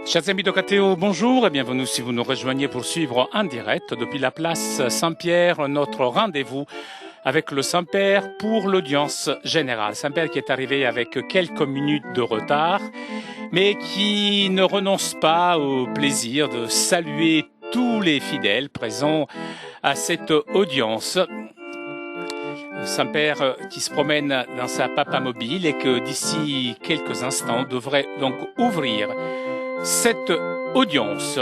Chers amis d'Ocateo, bonjour et bienvenue si vous nous rejoignez pour suivre en direct depuis la place Saint-Pierre notre rendez-vous avec le Saint-Père pour l'audience générale. Saint-Père qui est arrivé avec quelques minutes de retard, mais qui ne renonce pas au plaisir de saluer tous les fidèles présents à cette audience. Saint-Père qui se promène dans sa papamobile et que d'ici quelques instants devrait donc ouvrir cette audience.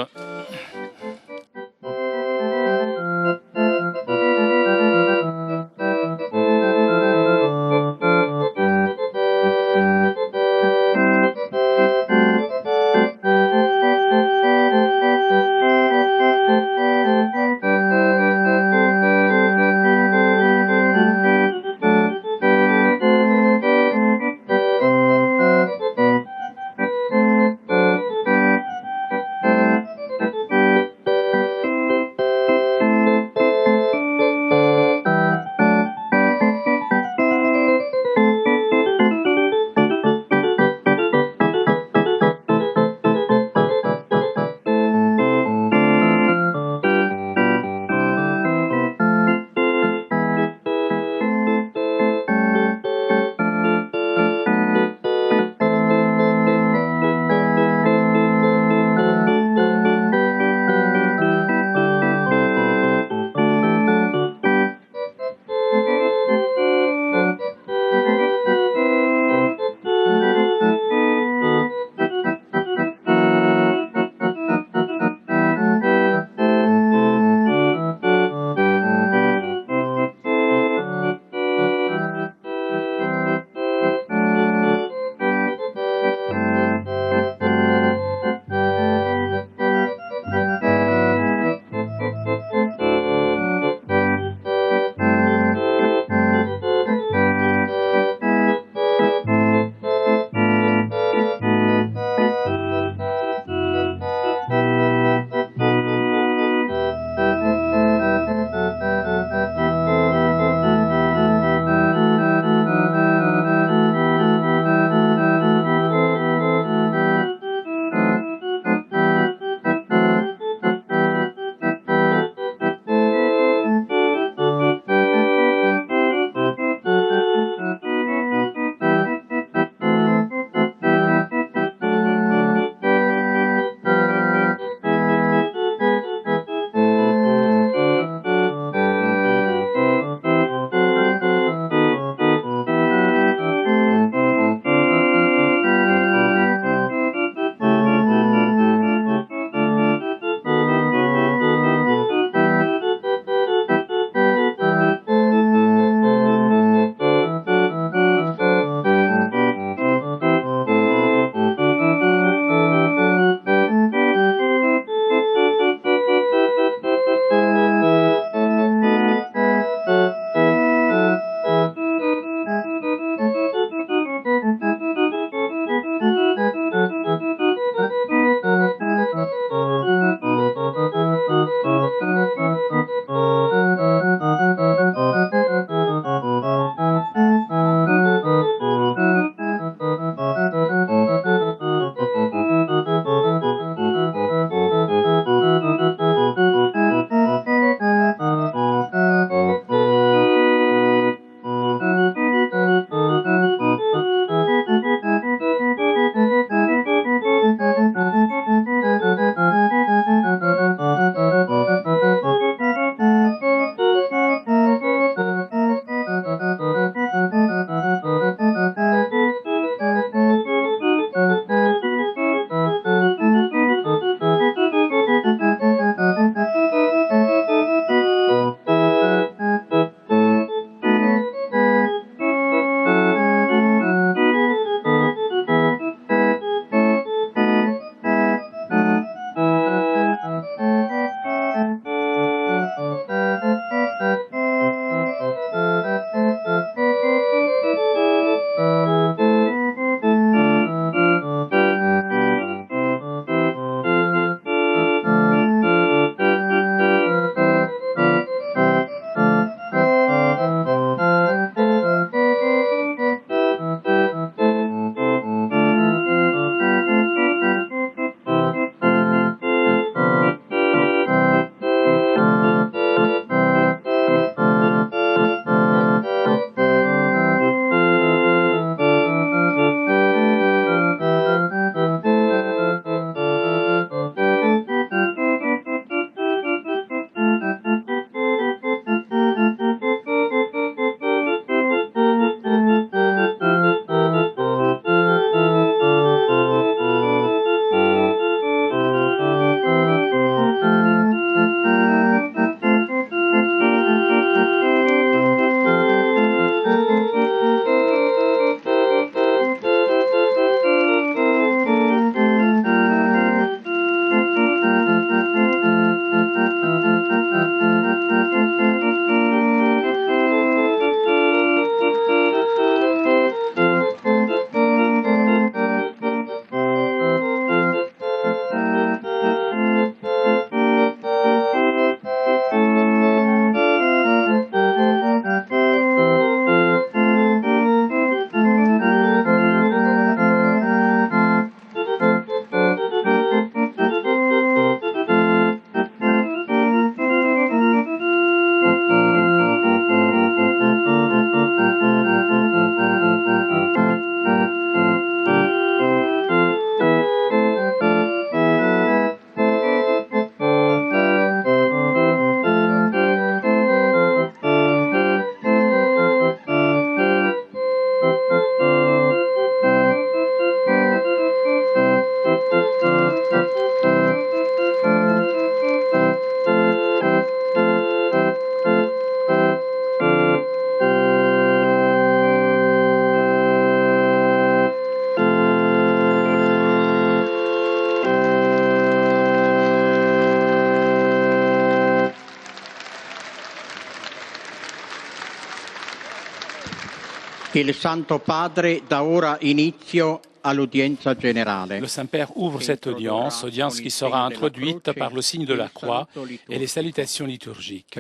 Il Santo Padre dà ora inizio all'udienza generale. Le Saint-Père ouvre cette audience qui sera introduite par le signe de la croix et les salutations liturgiques.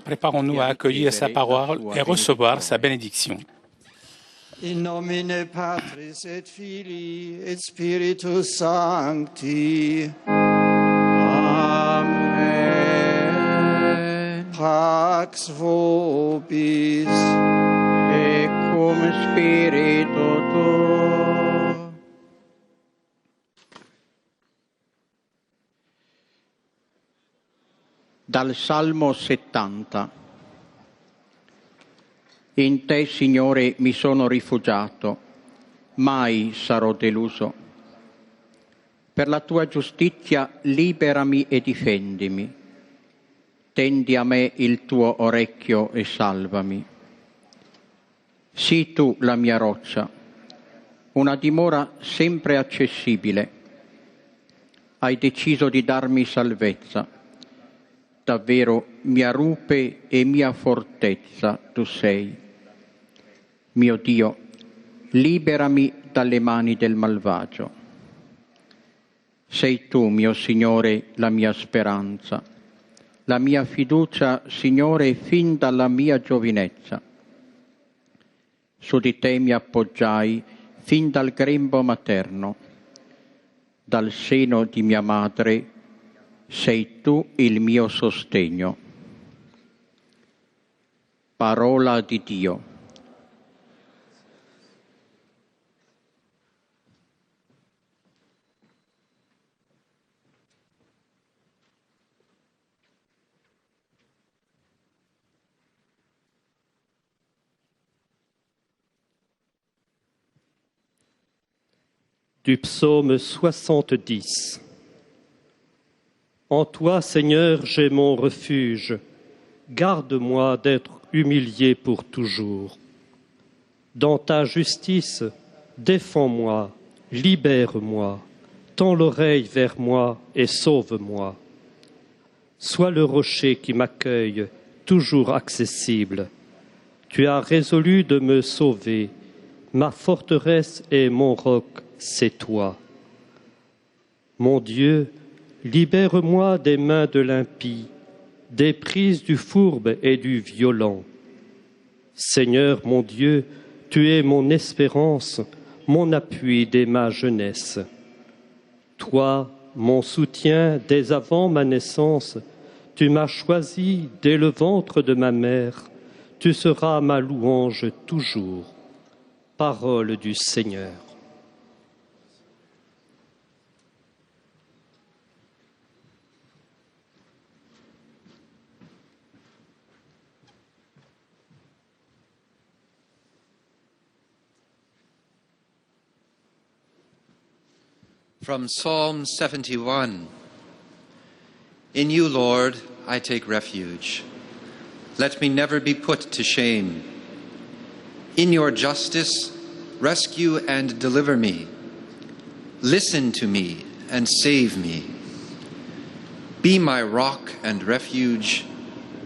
Préparons-nous à accueillir sa parole et recevoir sa bénédiction. In nomine Patris et Filii et Spiritus Sancti. Amen. Pax vobis. E cum spiritu tuo. Dal Salmo 70. In te, Signore, mi sono rifugiato, mai sarò deluso. Per la tua giustizia liberami e difendimi. Tendi a me il tuo orecchio e salvami. Sii tu la mia roccia, una dimora sempre accessibile. Hai deciso di darmi salvezza. Davvero mia rupe e mia fortezza tu sei. Mio Dio, liberami dalle mani del malvagio. Sei tu, mio Signore, la mia speranza, la mia fiducia, Signore, fin dalla mia giovinezza. Su di te mi appoggiai fin dal grembo materno. Dal seno di mia madre sei tu il mio sostegno. Parola di Dio. Du psaume 70. En toi, Seigneur, j'ai mon refuge. Garde-moi d'être humilié pour toujours. Dans ta justice, défends-moi, libère-moi, tends l'oreille vers moi et sauve-moi. Sois le rocher qui m'accueille, toujours accessible. Tu as résolu de me sauver. Ma forteresse et mon roc, c'est toi. Mon Dieu, libère-moi des mains de l'impie, des prises du fourbe et du violent. Seigneur mon Dieu, tu es mon espérance, mon appui dès ma jeunesse. Toi, mon soutien dès avant ma naissance, tu m'as choisi dès le ventre de ma mère, tu seras ma louange toujours. Parole du Seigneur. From Psalm 71. In you, Lord, I take refuge. Let me never be put to shame. In your justice, rescue and deliver me. Listen to me and save me. Be my rock and refuge,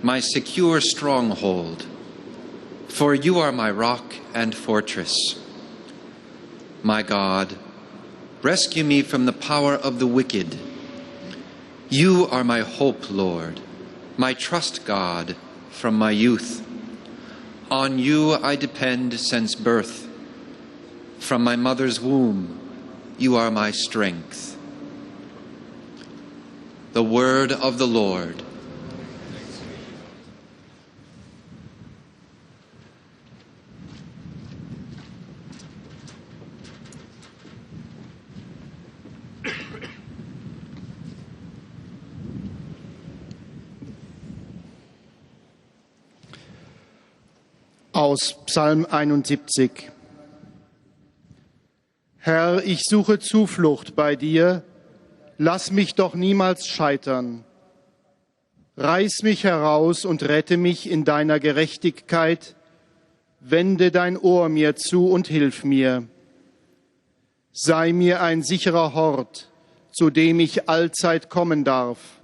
my secure stronghold. For you are my rock and fortress. My God, rescue me from the power of the wicked. You are my hope, Lord, my trust, God, from my youth. On you I depend since birth. From my mother's womb, you are my strength. The word of the Lord. Aus Psalm 71. Herr, ich suche Zuflucht bei dir, lass mich doch niemals scheitern. Reiß mich heraus und rette mich in deiner Gerechtigkeit, wende dein Ohr mir zu und hilf mir. Sei mir ein sicherer Hort, zu dem ich allzeit kommen darf.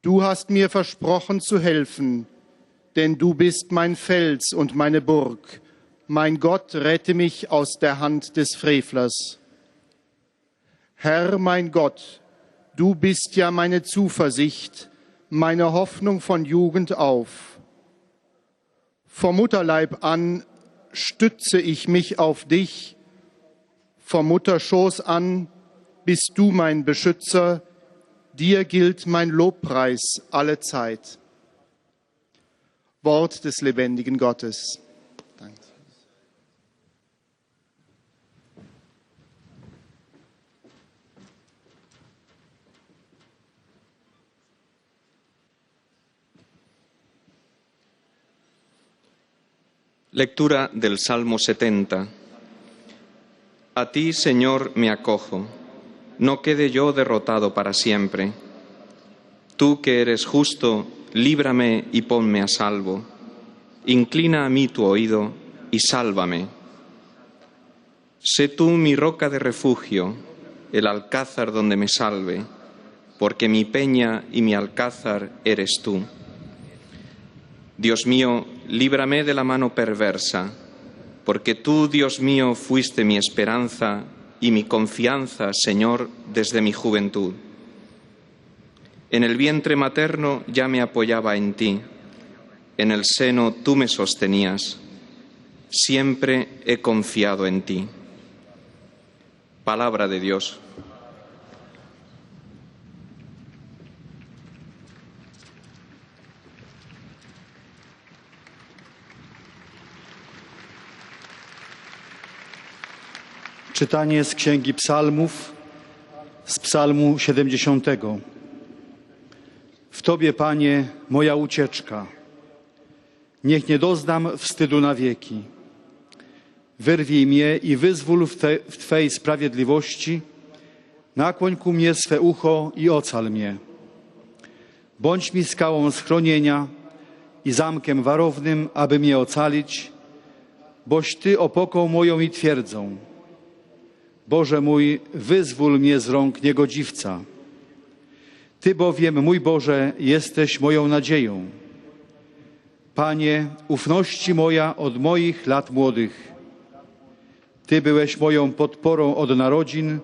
Du hast mir versprochen zu helfen. denn du bist mein Fels und meine Burg. Mein Gott, rette mich aus der Hand des Frevlers. Herr, mein Gott, du bist ja meine Zuversicht, meine Hoffnung von Jugend auf. Vom Mutterleib an stütze ich mich auf dich, vom Mutterschoß an bist du mein Beschützer, dir gilt mein Lobpreis alle Zeit. Wort des lebendigen Gottes. Danke. Lectura del Salmo 70. A ti, Señor, me acojo. No quede yo derrotado para siempre. Tú que eres justo, líbrame y ponme a salvo. Inclina a mí tu oído y sálvame. Sé tú mi roca de refugio, el alcázar donde me salve, porque mi peña y mi alcázar eres tú. Dios mío, líbrame de la mano perversa, porque tú, Dios mío, fuiste mi esperanza y mi confianza, Señor, desde mi juventud. En el vientre materno ya me apoyaba en ti, en el seno tú me sostenías, siempre he confiado en ti. Palabra de Dios. Czytanie z Księgi Psalmów, z Psalmu 70. W Tobie, Panie, moja ucieczka. Niech nie doznam wstydu na wieki. Wyrwij mnie i wyzwól w Twej sprawiedliwości. Nakłoń ku mnie swe ucho i ocal mnie. Bądź mi skałą schronienia i zamkiem warownym, aby mnie ocalić, boś Ty opoką moją i twierdzą. Boże mój, wyzwól mnie z rąk niegodziwca. Ty bowiem, mój Boże, jesteś moją nadzieją. Panie, ufności moja od moich lat młodych. Ty byłeś moją podporą od narodzin,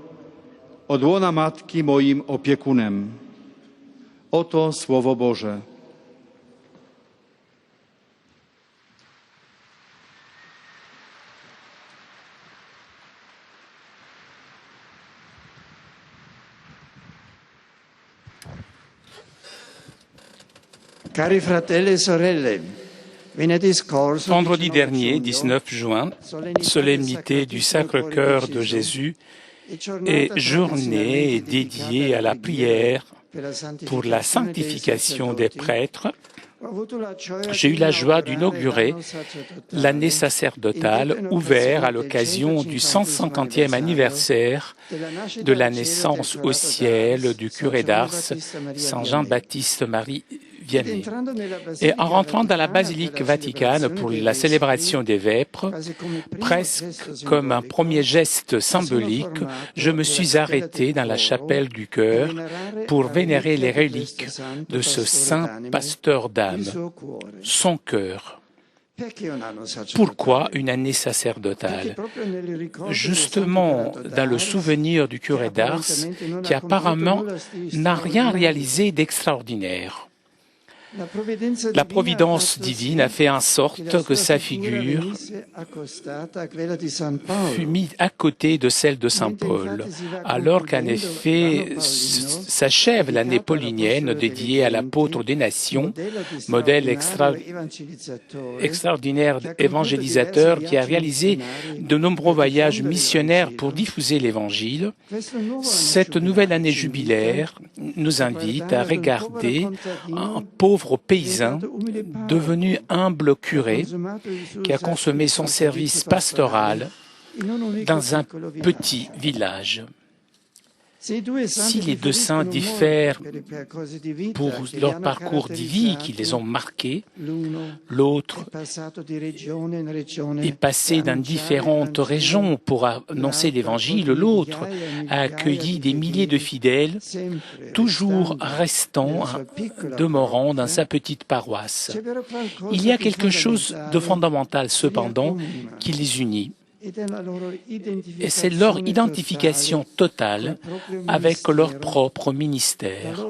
od łona matki moim opiekunem. Oto Słowo Boże. Cari fratelli e sorelle, venerdì scorso, Vendredi dernier, 19 juin, solennité du Sacre-Cœur de Jésus et journée dédiée à la prière pour la sanctification des prêtres, j'ai eu la joie d'inaugurer l'année sacerdotale ouverte à l'occasion du 150e anniversaire de la naissance au ciel du curé d'Ars, Saint Jean-Baptiste Marie Vianney. Et en rentrant dans la basilique vaticane pour la célébration des vêpres, presque comme un premier geste symbolique, je me suis arrêté dans la chapelle du cœur pour vénérer les reliques de ce saint pasteur d'âme, son cœur. Pourquoi une année sacerdotale? Justement dans le souvenir du curé d'Ars qui apparemment n'a rien réalisé d'extraordinaire. La providence divine a fait en sorte que sa figure fut mise à côté de celle de saint Paul, alors qu'en effet s'achève l'année paulinienne dédiée à l'apôtre des nations, modèle extraordinaire évangélisateur qui a réalisé de nombreux voyages missionnaires pour diffuser l'Évangile. Cette nouvelle année jubilaire nous invite à regarder un pauvre paysan devenu humble curé qui a consommé son service pastoral dans un petit village. Si les deux saints diffèrent pour leur parcours de vie qui les ont marqués, l'autre est passé dans différentes régions pour annoncer l'Évangile, l'autre a accueilli des milliers de fidèles, toujours restant, demeurant dans sa petite paroisse. Il y a quelque chose de fondamental cependant qui les unit. Et c'est leur identification totale avec leur propre ministère,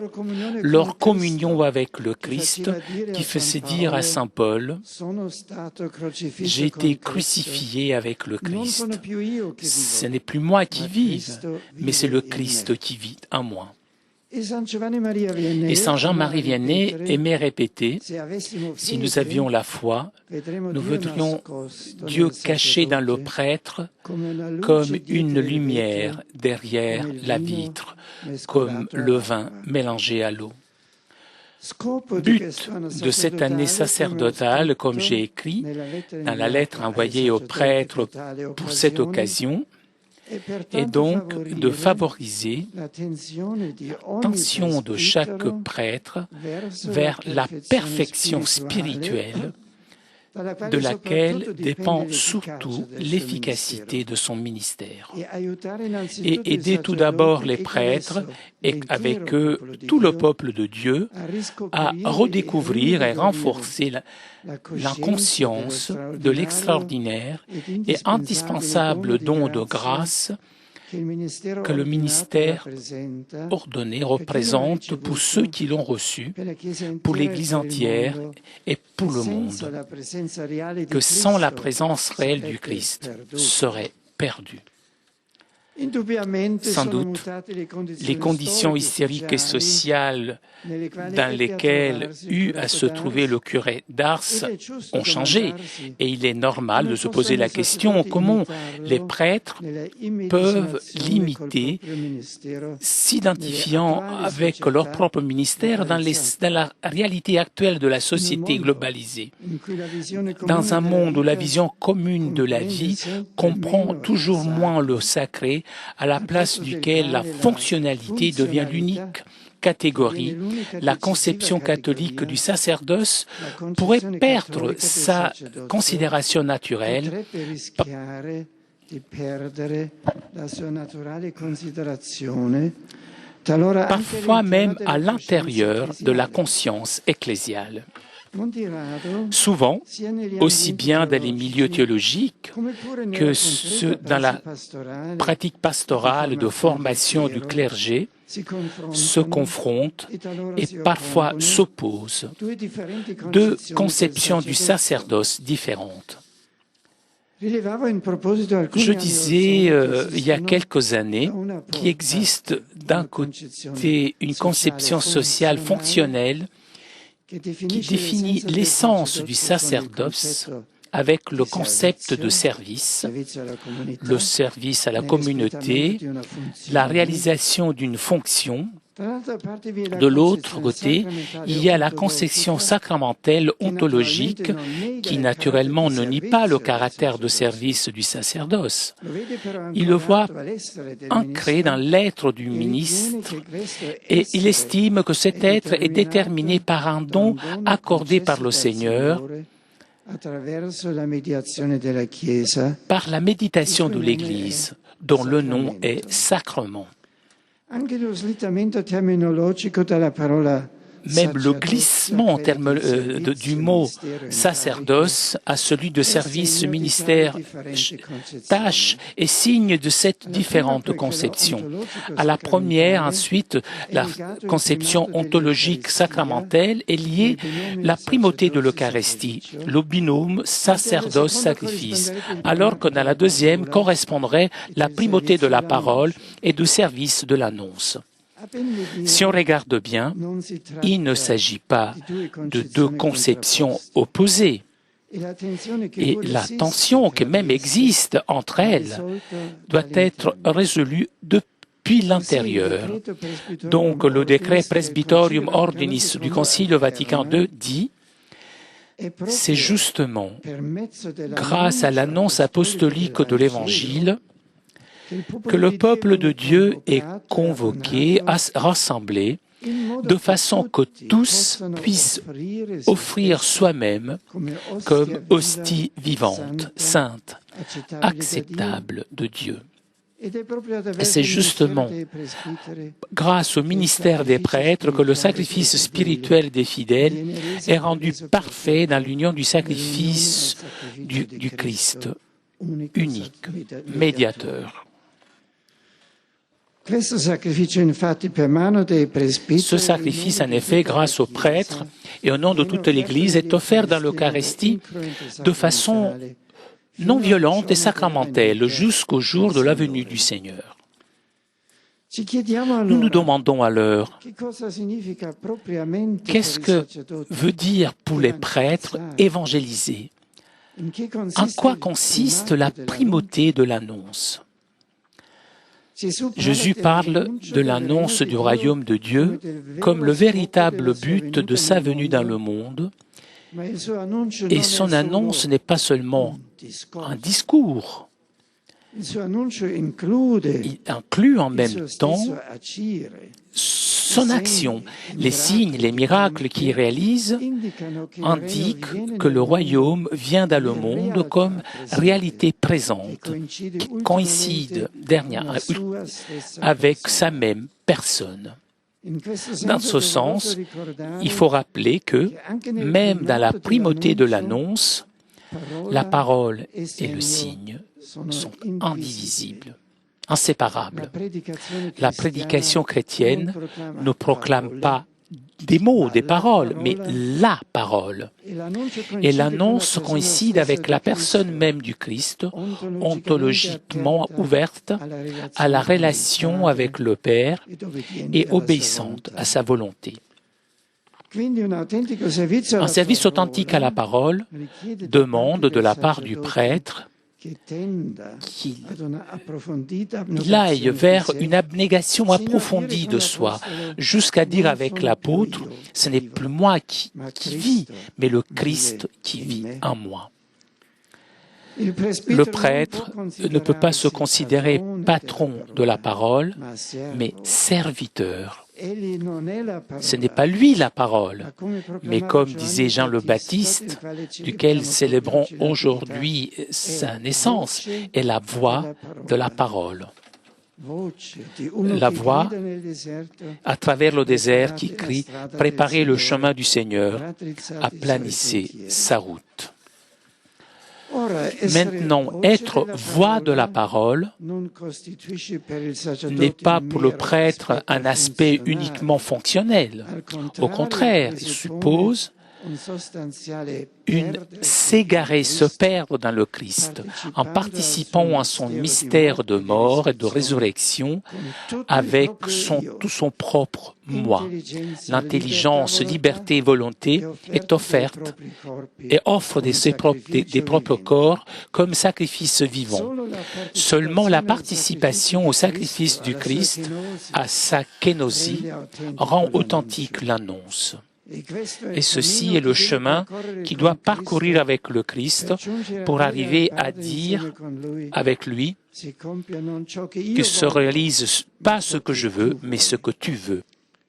leur communion avec le Christ qui faisait dire à saint Paul, « J'ai été crucifié avec le Christ. Ce n'est plus moi qui vive, mais c'est le Christ qui vit en moi. » Et Saint Jean-Marie Vianney aimait répéter, si nous avions la foi, nous verrions Dieu caché dans le prêtre comme une lumière derrière la vitre, comme le vin mélangé à l'eau. But de cette année sacerdotale, comme j'ai écrit dans la lettre envoyée aux prêtres pour cette occasion, est donc de favoriser l'attention de chaque prêtre vers la perfection spirituelle de laquelle dépend surtout l'efficacité de son ministère. Et aider tout d'abord les prêtres et avec eux tout le peuple de Dieu à redécouvrir et renforcer la conscience de l'extraordinaire et indispensable don de grâce que le ministère ordonné représente pour ceux qui l'ont reçu, pour l'Église entière et pour le monde, que sans la présence réelle du Christ serait perdu. Sans doute, les conditions historiques et sociales dans lesquelles eut à se trouver le curé d'Ars ont changé et il est normal de se poser la question comment les prêtres peuvent l'imiter, s'identifiant avec leur propre ministère dans la réalité actuelle de la société globalisée. Dans un monde où la vision commune de la vie comprend toujours moins le sacré, à la place duquel la fonctionnalité devient l'unique catégorie, la conception catholique du sacerdoce pourrait perdre sa considération naturelle, parfois même à l'intérieur de la conscience ecclésiale. Souvent, aussi bien dans les milieux théologiques que dans la pratique pastorale de formation du clergé, se confrontent et parfois s'opposent deux conceptions du sacerdoce différentes. Je disais il y a quelques années qu'il existe d'un côté une conception sociale fonctionnelle qui définit l'essence du sacerdoce avec le concept de service, le service à la communauté, la réalisation d'une fonction. De l'autre côté, il y a la conception sacramentelle ontologique qui naturellement ne nie pas le caractère de service du sacerdoce. Il le voit ancré dans l'être du ministre et il estime que cet être est déterminé par un don accordé par le Seigneur, par la méditation de l'Église, dont le nom est sacrement. Même le glissement en termes du mot sacerdoce à celui de service, ministère, tâche est signe de cette différente conception. À la première, ensuite, la conception ontologique sacramentelle est liée à la primauté de l'Eucharistie, le binôme sacerdoce-sacrifice, alors que dans la deuxième correspondrait la primauté de la parole et du service de l'annonce. Si on regarde bien, il ne s'agit pas de deux conceptions opposées. Et la tension qui même existe entre elles doit être résolue depuis l'intérieur. Donc le décret Presbyterium Ordinis du Concile Vatican II dit « C'est justement grâce à l'annonce apostolique de l'Évangile que le peuple de Dieu est convoqué, rassemblé, de façon que tous puissent offrir soi-même comme hostie vivante, sainte, acceptable de Dieu. Et c'est justement grâce au ministère des prêtres que le sacrifice spirituel des fidèles est rendu parfait dans l'union du sacrifice du Christ, unique, médiateur. Ce sacrifice, en effet, grâce aux prêtres et au nom de toute l'Église, est offert dans l'Eucharistie de façon non violente et sacramentelle jusqu'au jour de la venue du Seigneur. Nous nous demandons alors, qu'est-ce que veut dire pour les prêtres évangéliser? En quoi consiste la primauté de l'annonce? Jésus parle de l'annonce du royaume de Dieu comme le véritable but de sa venue dans le monde, et son annonce n'est pas seulement un discours. Il inclut en même temps son action. Les signes, les miracles qu'il réalise indiquent que le royaume vient dans le monde comme réalité présente, qui coïncide avec sa même personne. Dans ce sens, il faut rappeler que, même dans la primauté de l'annonce, la parole et le signe sont indivisibles, inséparables. La prédication chrétienne ne proclame pas des mots, des paroles, mais la parole. Et l'annonce coïncide avec la personne même du Christ, ontologiquement ouverte à la relation avec le Père et obéissante à sa volonté. Un service authentique à la parole demande de la part du prêtre qu'il aille vers une abnégation approfondie de soi, jusqu'à dire avec l'apôtre, « Ce n'est plus moi qui vis, mais le Christ qui vit en moi ». Le prêtre ne peut pas se considérer patron de la parole, mais serviteur. Ce n'est pas lui la parole, mais comme disait Jean le Baptiste, duquel célébrons aujourd'hui sa naissance, est la voix de la parole. La voix à travers le désert qui crie « Préparez le chemin du Seigneur, aplanissez sa route ». Maintenant, être voix de la parole n'est pas pour le prêtre un aspect uniquement fonctionnel. Au contraire, il suppose s'égarer, se perdre dans le Christ, en participant à son mystère de mort et de résurrection avec tout son propre moi. L'intelligence, liberté et volonté est offerte et offre des propres corps comme sacrifice vivant. Seulement la participation au sacrifice du Christ, à sa kénosie, rend authentique l'annonce. Et ceci est le chemin qu'il doit parcourir avec le Christ pour arriver à dire avec lui que se réalise pas ce que je veux, mais ce que tu veux.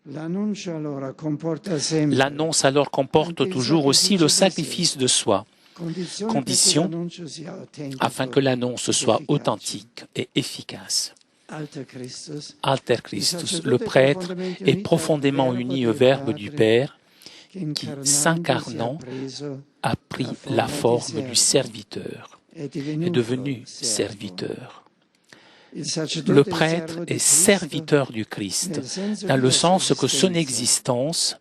L'annonce alors comporte toujours aussi le sacrifice de soi, condition afin que l'annonce soit authentique et efficace. Alter Christus, le prêtre est profondément uni au Verbe du Père, qui, s'incarnant, a pris la forme du serviteur, est devenu serviteur. Le prêtre est serviteur du Christ, dans le sens que son existence,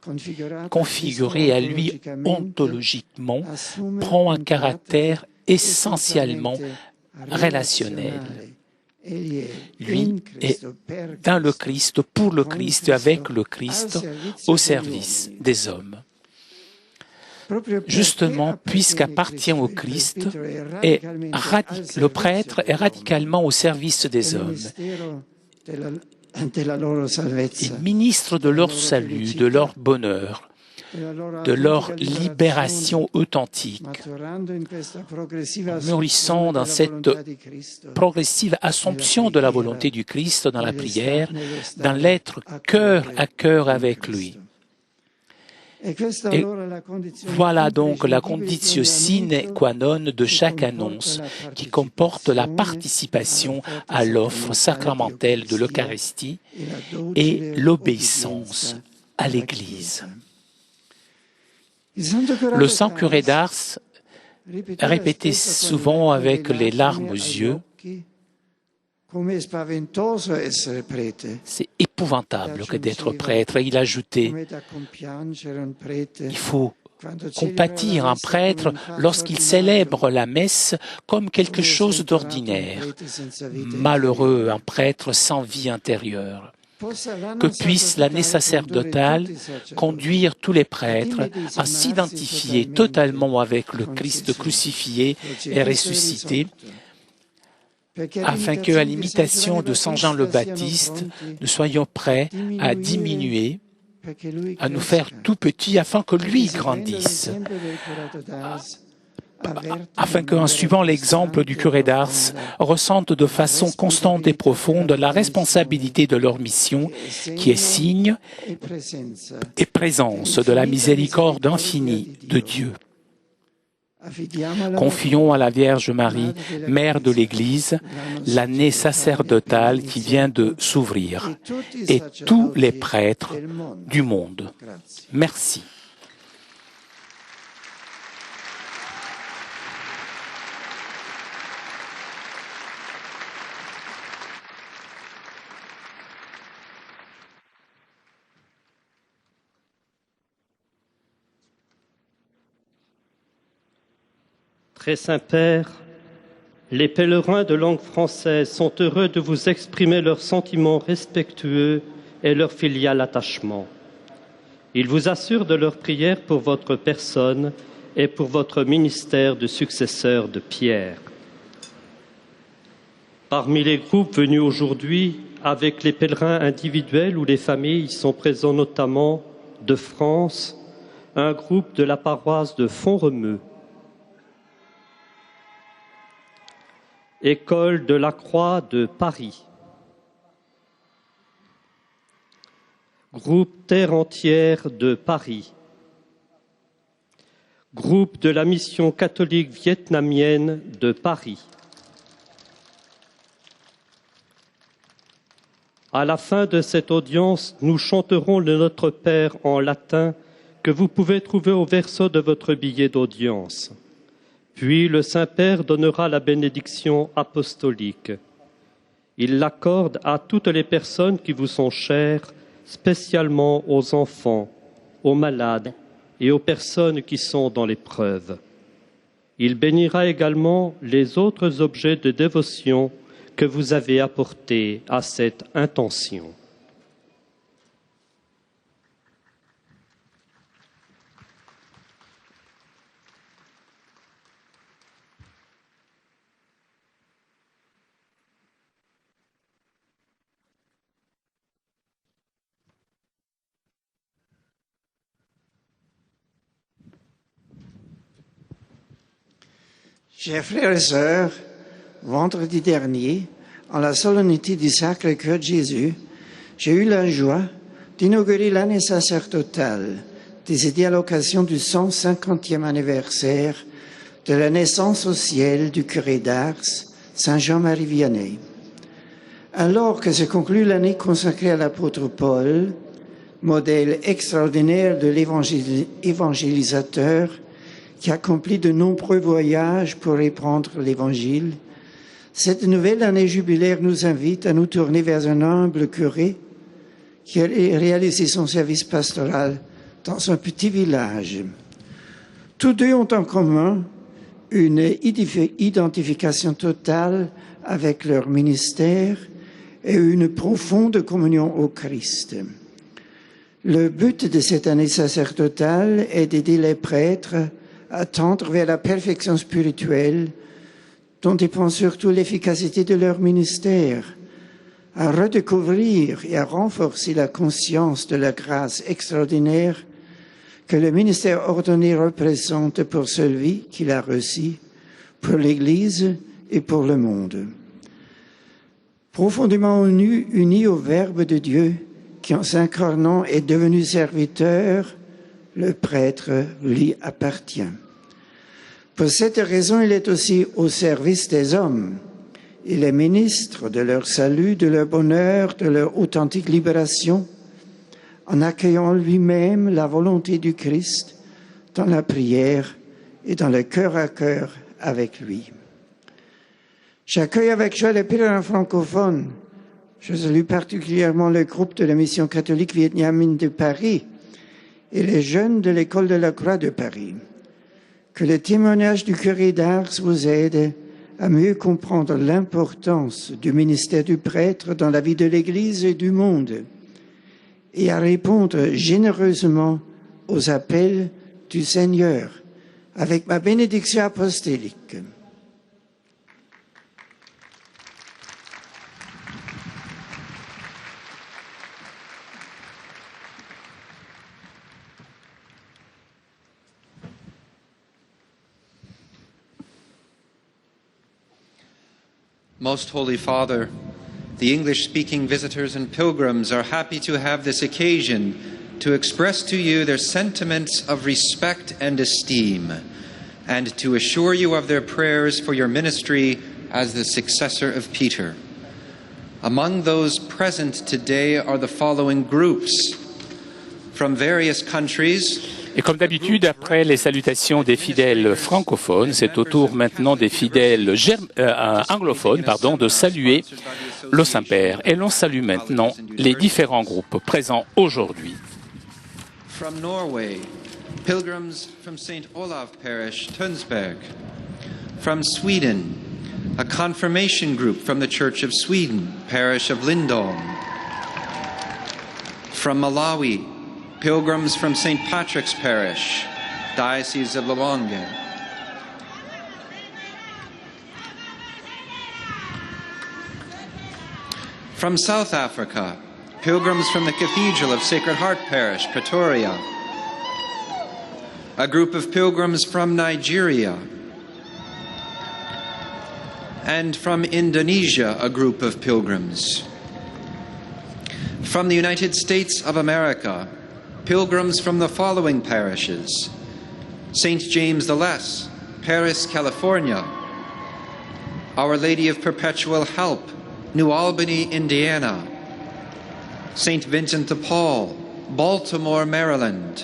configurée à lui ontologiquement, prend un caractère essentiellement relationnel. Lui est dans le Christ, pour le Christ et avec le Christ, au service des hommes. Justement, puisqu'appartient au Christ, le prêtre est radicalement au service des hommes. Il ministre de leur salut, de leur bonheur, de leur libération authentique, mûrissant dans cette progressive assomption de la volonté du Christ dans la prière, dans l'être cœur à cœur avec lui. Et voilà donc la conditio sine qua non de chaque annonce qui comporte la participation à l'offre sacramentelle de l'Eucharistie et l'obéissance à l'Église. Le saint curé d'Ars répétait souvent avec les larmes aux yeux: c'est épouvantable que d'être prêtre. Et il ajoutait: il faut compatir un prêtre lorsqu'il célèbre la messe comme quelque chose d'ordinaire. Malheureux un prêtre sans vie intérieure. Que puisse l'année sacerdotale conduire tous les prêtres à s'identifier totalement avec le Christ crucifié et ressuscité, afin qu'à l'imitation de Saint Jean le Baptiste, nous soyons prêts à diminuer, à nous faire tout petits, afin que lui grandisse, afin qu'en suivant l'exemple du curé d'Ars, ressentent de façon constante et profonde la responsabilité de leur mission, qui est signe et présence de la miséricorde infinie de Dieu. Confions à la Vierge Marie, Mère de l'Église, l'année sacerdotale qui vient de s'ouvrir, et tous les prêtres du monde. Merci. Très Saint-Père, les pèlerins de langue française sont heureux de vous exprimer leurs sentiments respectueux et leur filial attachement. Ils vous assurent de leur prière pour votre personne et pour votre ministère de successeur de Pierre. Parmi les groupes venus aujourd'hui, avec les pèlerins individuels ou les familles, sont présents notamment de France, un groupe de la paroisse de Font-Romeu, École de la Croix de Paris, Groupe Terre entière de Paris, Groupe de la Mission catholique vietnamienne de Paris. À la fin de cette audience, nous chanterons le Notre Père en latin que vous pouvez trouver au verso de votre billet d'audience. Puis le Saint-Père donnera la bénédiction apostolique. Il l'accorde à toutes les personnes qui vous sont chères, spécialement aux enfants, aux malades et aux personnes qui sont dans l'épreuve. Il bénira également les autres objets de dévotion que vous avez apportés à cette intention. Chers frères et sœurs, vendredi dernier, en la solennité du Sacré-Cœur de Jésus, j'ai eu la joie d'inaugurer l'année sacerdotale décidée à l'occasion du 150e anniversaire de la naissance au ciel du curé d'Ars, Saint Jean-Marie Vianney. Alors que se conclut l'année consacrée à l'apôtre Paul, modèle extraordinaire de l'évangélisateur, qui accomplit de nombreux voyages pour répandre l'Évangile, cette nouvelle année jubilaire nous invite à nous tourner vers un humble curé qui a réalisé son service pastoral dans un petit village. Tous deux ont en commun une identification totale avec leur ministère et une profonde communion au Christ. Le but de cette année sacerdotale est d'aider les prêtres à tendre vers la perfection spirituelle dont dépend surtout l'efficacité de leur ministère, à redécouvrir et à renforcer la conscience de la grâce extraordinaire que le ministère ordonné représente pour celui qui l'a reçu, pour l'Église et pour le monde. Profondément unis au Verbe de Dieu, qui en s'incarnant est devenu serviteur, le prêtre lui appartient. Pour cette raison, il est aussi au service des hommes. Il est ministre de leur salut, de leur bonheur, de leur authentique libération, en accueillant lui-même la volonté du Christ dans la prière et dans le cœur à cœur avec lui. J'accueille avec joie les pèlerins francophones. Je salue particulièrement le groupe de la Mission catholique vietnamienne de Paris et les jeunes de l'École de la Croix de Paris. Que le témoignage du curé d'Ars vous aide à mieux comprendre l'importance du ministère du prêtre dans la vie de l'Église et du monde et à répondre généreusement aux appels du Seigneur avec ma bénédiction apostolique. Most Holy Father, the English-speaking visitors and pilgrims are happy to have this occasion to express to you their sentiments of respect and esteem, and to assure you of their prayers for your ministry as the successor of Peter. Among those present today are the following groups. From various countries, Et comme d'habitude, après les salutations des fidèles francophones, c'est au tour maintenant des fidèles anglophones de saluer le Saint-Père. Et l'on salue maintenant les différents groupes présents aujourd'hui. From Norway, pilgrims from St. Olav Parish, Tunsberg. From Sweden, a confirmation group from the Church of Sweden, Parish of Lindholm. From Malawi, pilgrims from St. Patrick's Parish, Diocese of Lilongwe. From South Africa, pilgrims from the Cathedral of Sacred Heart Parish, Pretoria. A group of pilgrims from Nigeria. And from Indonesia, a group of pilgrims. From the United States of America, pilgrims from the following parishes: St. James the Less, Paris, California; Our Lady of Perpetual Help, New Albany, Indiana; St. Vincent de Paul, Baltimore, Maryland;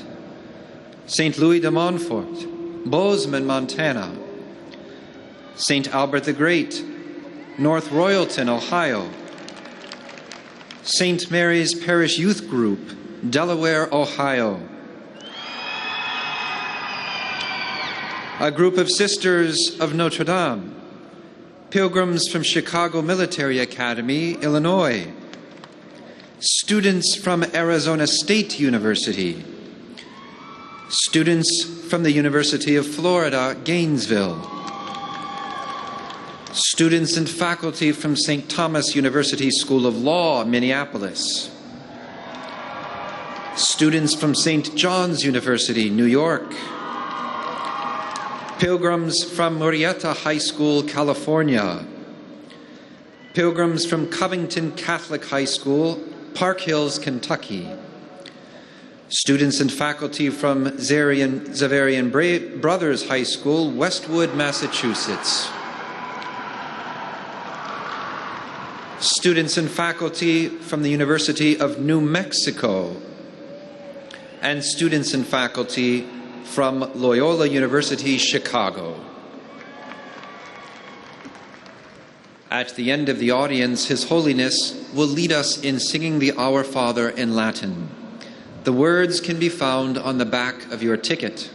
St. Louis de Montfort, Bozeman, Montana; St. Albert the Great, North Royalton, Ohio; St. Mary's Parish Youth Group, Delaware, Ohio; a group of Sisters of Notre Dame, pilgrims from Chicago Military Academy, Illinois; students from Arizona State University; students from the University of Florida, Gainesville; students and faculty from St. Thomas University School of Law, Minneapolis; students from St. John's University, New York; pilgrims from Murrieta High School, California; pilgrims from Covington Catholic High School, Park Hills, Kentucky; students and faculty from Xaverian Brothers High School, Westwood, Massachusetts; students and faculty from the University of New Mexico; and students and faculty from Loyola University, Chicago. At the end of the audience, His Holiness will lead us in singing the Our Father in Latin. The words can be found on the back of your ticket.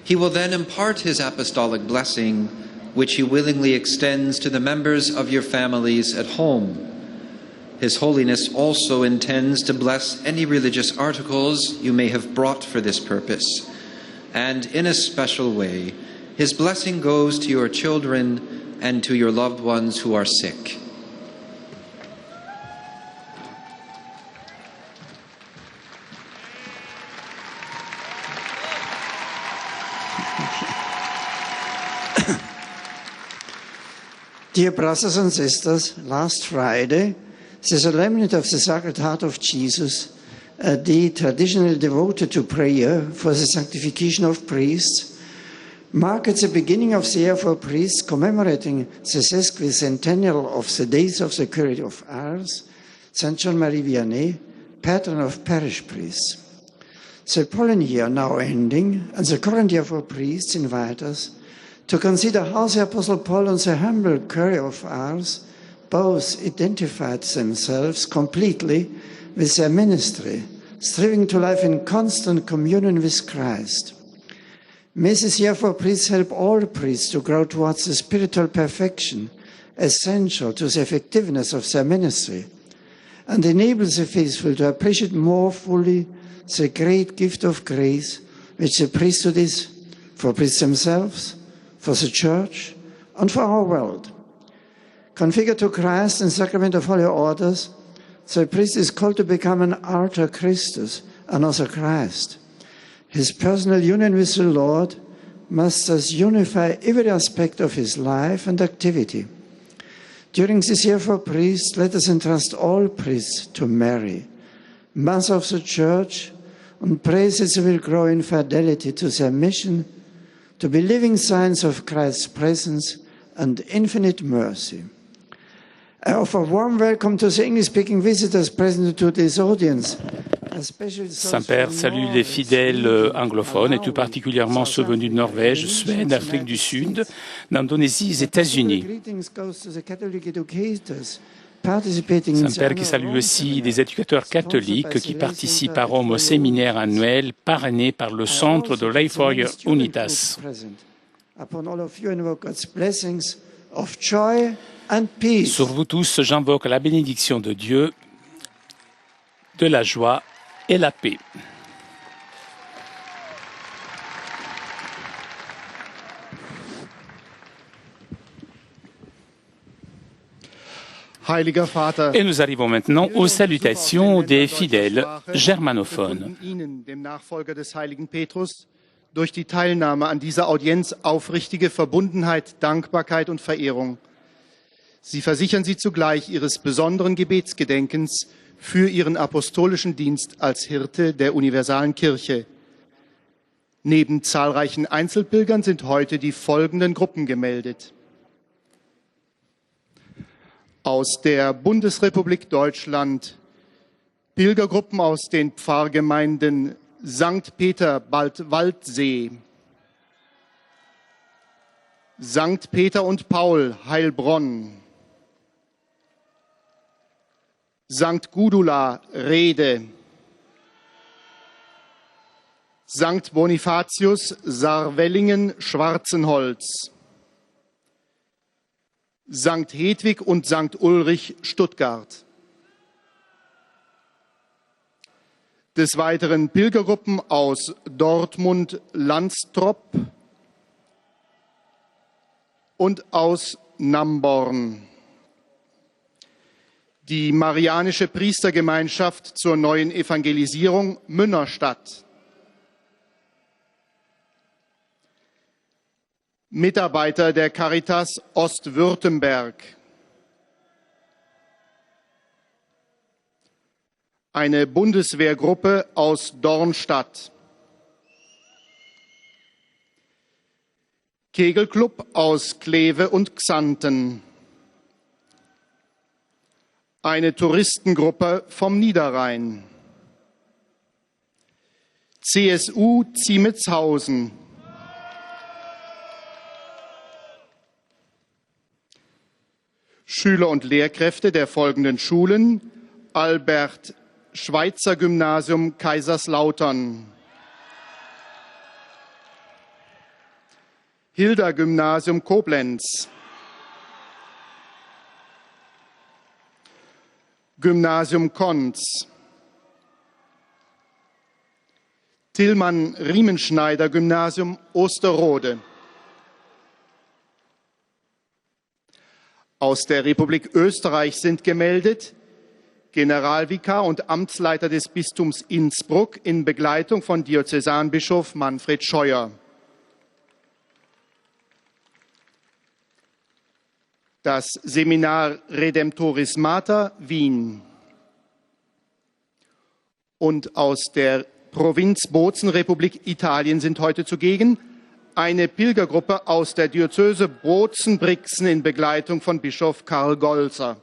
He will then impart His apostolic blessing, which He willingly extends to the members of your families at home. His Holiness also intends to bless any religious articles you may have brought for this purpose. And in a special way, His blessing goes to your children and to your loved ones who are sick. Dear brothers and sisters, last Friday, the Solemnity of the Sacred Heart of Jesus, a day traditionally devoted to prayer for the sanctification of priests, marked the beginning of the year for priests, commemorating the sesquicentennial of the days of the Curate of Ars, Saint Jean-Marie Vianney, patron of parish priests. The pollen year now ending, and the current year for priests invite us to consider how the Apostle Paul and the humble Curate of Ars both identified themselves completely with their ministry, striving to live in constant communion with Christ. May this year for priests help all priests to grow towards the spiritual perfection essential to the effectiveness of their ministry, and enable the faithful to appreciate more fully the great gift of grace which the priesthood is for priests themselves, for the Church, and for our world. Configured to Christ in the sacrament of holy orders, the priest is called to become an alter Christus, another Christ. His personal union with the Lord must thus unify every aspect of his life and activity. During this year for priests, let us entrust all priests to Mary, Mother of the Church, and pray that they will grow in fidelity to their mission, to be living signs of Christ's presence and infinite mercy. I offer a warm welcome to the English-speaking visitors present to this audience. Saint-Père salue les fidèles anglophones et tout particulièrement ceux venus de Norvège, Suède, Afrique du Sud, d'Indonésie et des États-Unis. Saint-Père qui salue aussi des éducateurs catholiques qui participent à Rome au séminaire annuel parrainé par le Centre de Lay for Unitas. Sur vous tous, j'invoque la bénédiction de Dieu, de la joie et la paix. Et nous arrivons maintenant aux salutations des fidèles germanophones. Durch die Teilnahme an dieser Audienz aufrichtige Verbundenheit, Dankbarkeit und Verehrung. Sie versichern sie zugleich ihres besonderen Gebetsgedenkens für ihren apostolischen Dienst als Hirte der universalen Kirche. Neben zahlreichen Einzelpilgern sind heute die folgenden Gruppen gemeldet. Aus der Bundesrepublik Deutschland Pilgergruppen aus den Pfarrgemeinden St. Peter Bad-Waldsee, St. Peter und Paul Heilbronn, St. Gudula Rede, St. Bonifatius Saarwellingen Schwarzenholz, St. Hedwig und St. Ulrich Stuttgart. Des Weiteren Pilgergruppen aus Dortmund Landstrop und aus Namborn. Die Marianische Priestergemeinschaft zur neuen Evangelisierung Münnerstadt. Mitarbeiter der Caritas Ostwürttemberg. Eine Bundeswehrgruppe aus Dornstadt. Kegelclub aus Kleve und Xanten. Eine Touristengruppe vom Niederrhein. CSU Ziemetshausen. Schüler und Lehrkräfte der folgenden Schulen: Albert Schweitzer Gymnasium Kaiserslautern, Hilda Gymnasium Koblenz, Gymnasium Konz, Tillmann Riemenschneider Gymnasium Osterode. Aus der Republik Österreich sind gemeldet Generalvikar und Amtsleiter des Bistums Innsbruck in Begleitung von Diözesanbischof Manfred Scheuer. das Seminar Redemptoris Mater Wien und aus der Provinz Bozen, Republik Italien, sind heute zugegen. Eine Pilgergruppe aus der Diözese Bozen-Brixen in Begleitung von Bischof Karl Golzer.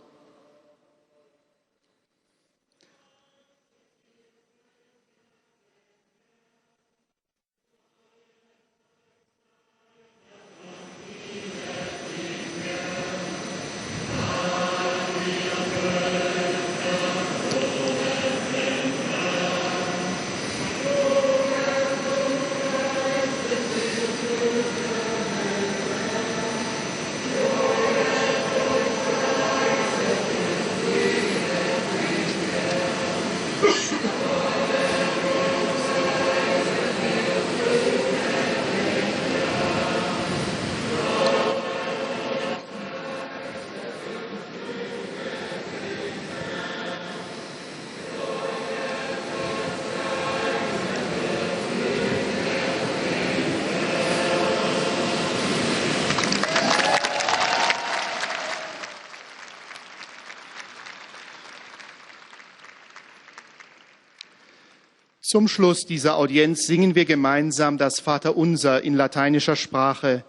Zum Schluss dieser Audienz singen wir gemeinsam das Vaterunser in lateinischer Sprache.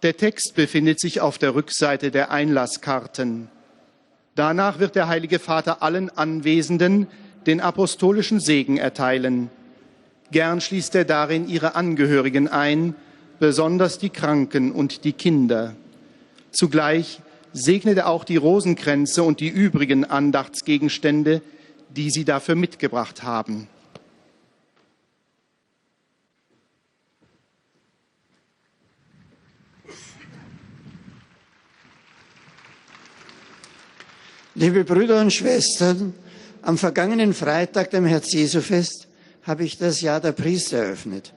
Der Text befindet sich auf der Rückseite der Einlasskarten. Danach wird der Heilige Vater allen Anwesenden den apostolischen Segen erteilen. Gern schließt er darin ihre Angehörigen ein, besonders die Kranken und die Kinder. Zugleich segnet er auch die Rosenkränze und die übrigen Andachtsgegenstände, die sie dafür mitgebracht haben. Liebe Brüder und Schwestern, am vergangenen Freitag, dem Herz-Jesu-Fest, habe ich das Jahr der Priester eröffnet.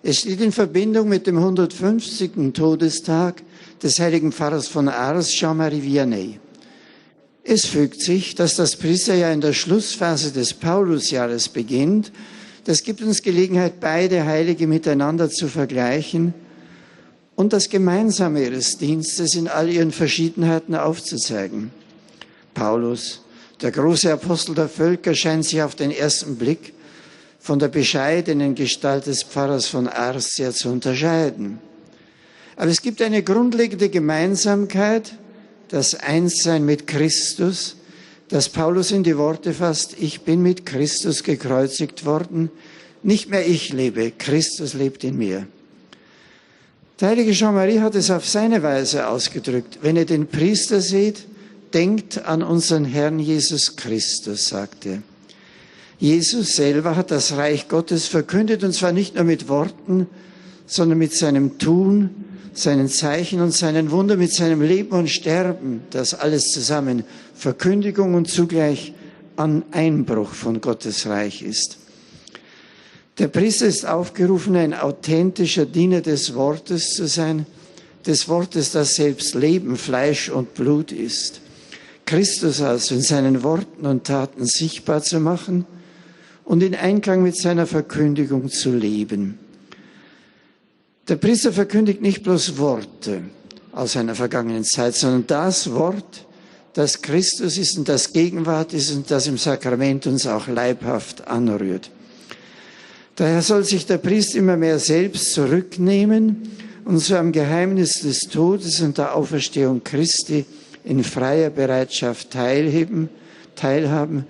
Es steht in Verbindung mit dem 150. Todestag des heiligen Pfarrers von Ars, Jean-Marie Vianney. Es fügt sich, dass das Priesterjahr in der Schlussphase des Paulusjahres beginnt. Das gibt uns Gelegenheit, beide Heilige miteinander zu vergleichen und das Gemeinsame ihres Dienstes in all ihren Verschiedenheiten aufzuzeigen. Paulus, der große Apostel der Völker, scheint sich auf den ersten Blick von der bescheidenen Gestalt des Pfarrers von Ars sehr zu unterscheiden. Aber es gibt eine grundlegende Gemeinsamkeit, das Einssein mit Christus, das Paulus in die Worte fasst: Ich bin mit Christus gekreuzigt worden, nicht mehr ich lebe, Christus lebt in mir. Der heilige Jean-Marie hat es auf seine Weise ausgedrückt: Wenn ihr den Priester seht, denkt an unseren Herrn Jesus Christus, sagte er. Jesus selber hat das Reich Gottes verkündet, und zwar nicht nur mit Worten, sondern mit seinem Tun, seinen Zeichen und seinen Wundern, mit seinem Leben und Sterben, das alles zusammen Verkündigung und zugleich an Einbruch von Gottes Reich ist. Der Priester ist aufgerufen, ein authentischer Diener des Wortes zu sein, des Wortes, das selbst Leben, Fleisch und Blut ist. Christus also in seinen Worten und Taten sichtbar zu machen und in Einklang mit seiner Verkündigung zu leben. Der Priester verkündigt nicht bloß Worte aus einer vergangenen Zeit, sondern das Wort, das Christus ist und das Gegenwart ist und das im Sakrament uns auch leibhaft anrührt. Daher soll sich der Priester immer mehr selbst zurücknehmen und so am Geheimnis des Todes und der Auferstehung Christi in freier Bereitschaft teilhaben,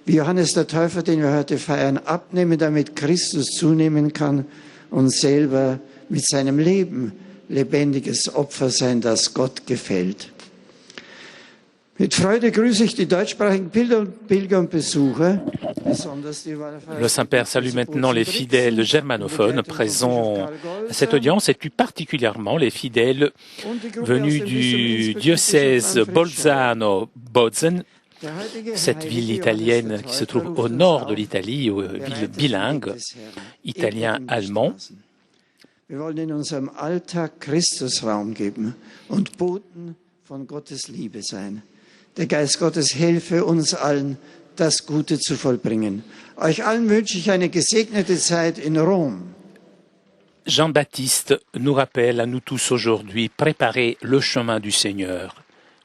wie Johannes der Täufer, den wir heute feiern, abnehmen, damit Christus zunehmen kann und selber mit seinem Leben lebendiges Opfer sein, das Gott gefällt. Mit Freude grüße ich die deutschsprachigen Pilger und Besucher, besonders die Le Saint-Père salue maintenant les fidèles germanophones présents à cette audience et plus particulièrement les fidèles venus du diocèse Bolzano-Bozen, cette ville italienne qui se trouve au nord de l'Italie, ville bilingue, italien-allemand. Wir wollen in unserem Alltag Christus Raum geben und Boten von Gottes Liebe sein. Der Geist Gottes helfe uns allen, das Gute zu vollbringen. Euch allen wünsche ich eine gesegnete Zeit in Rom. Jean-Baptiste nous rappelle à nous tous aujourd'hui, préparez le chemin du Seigneur.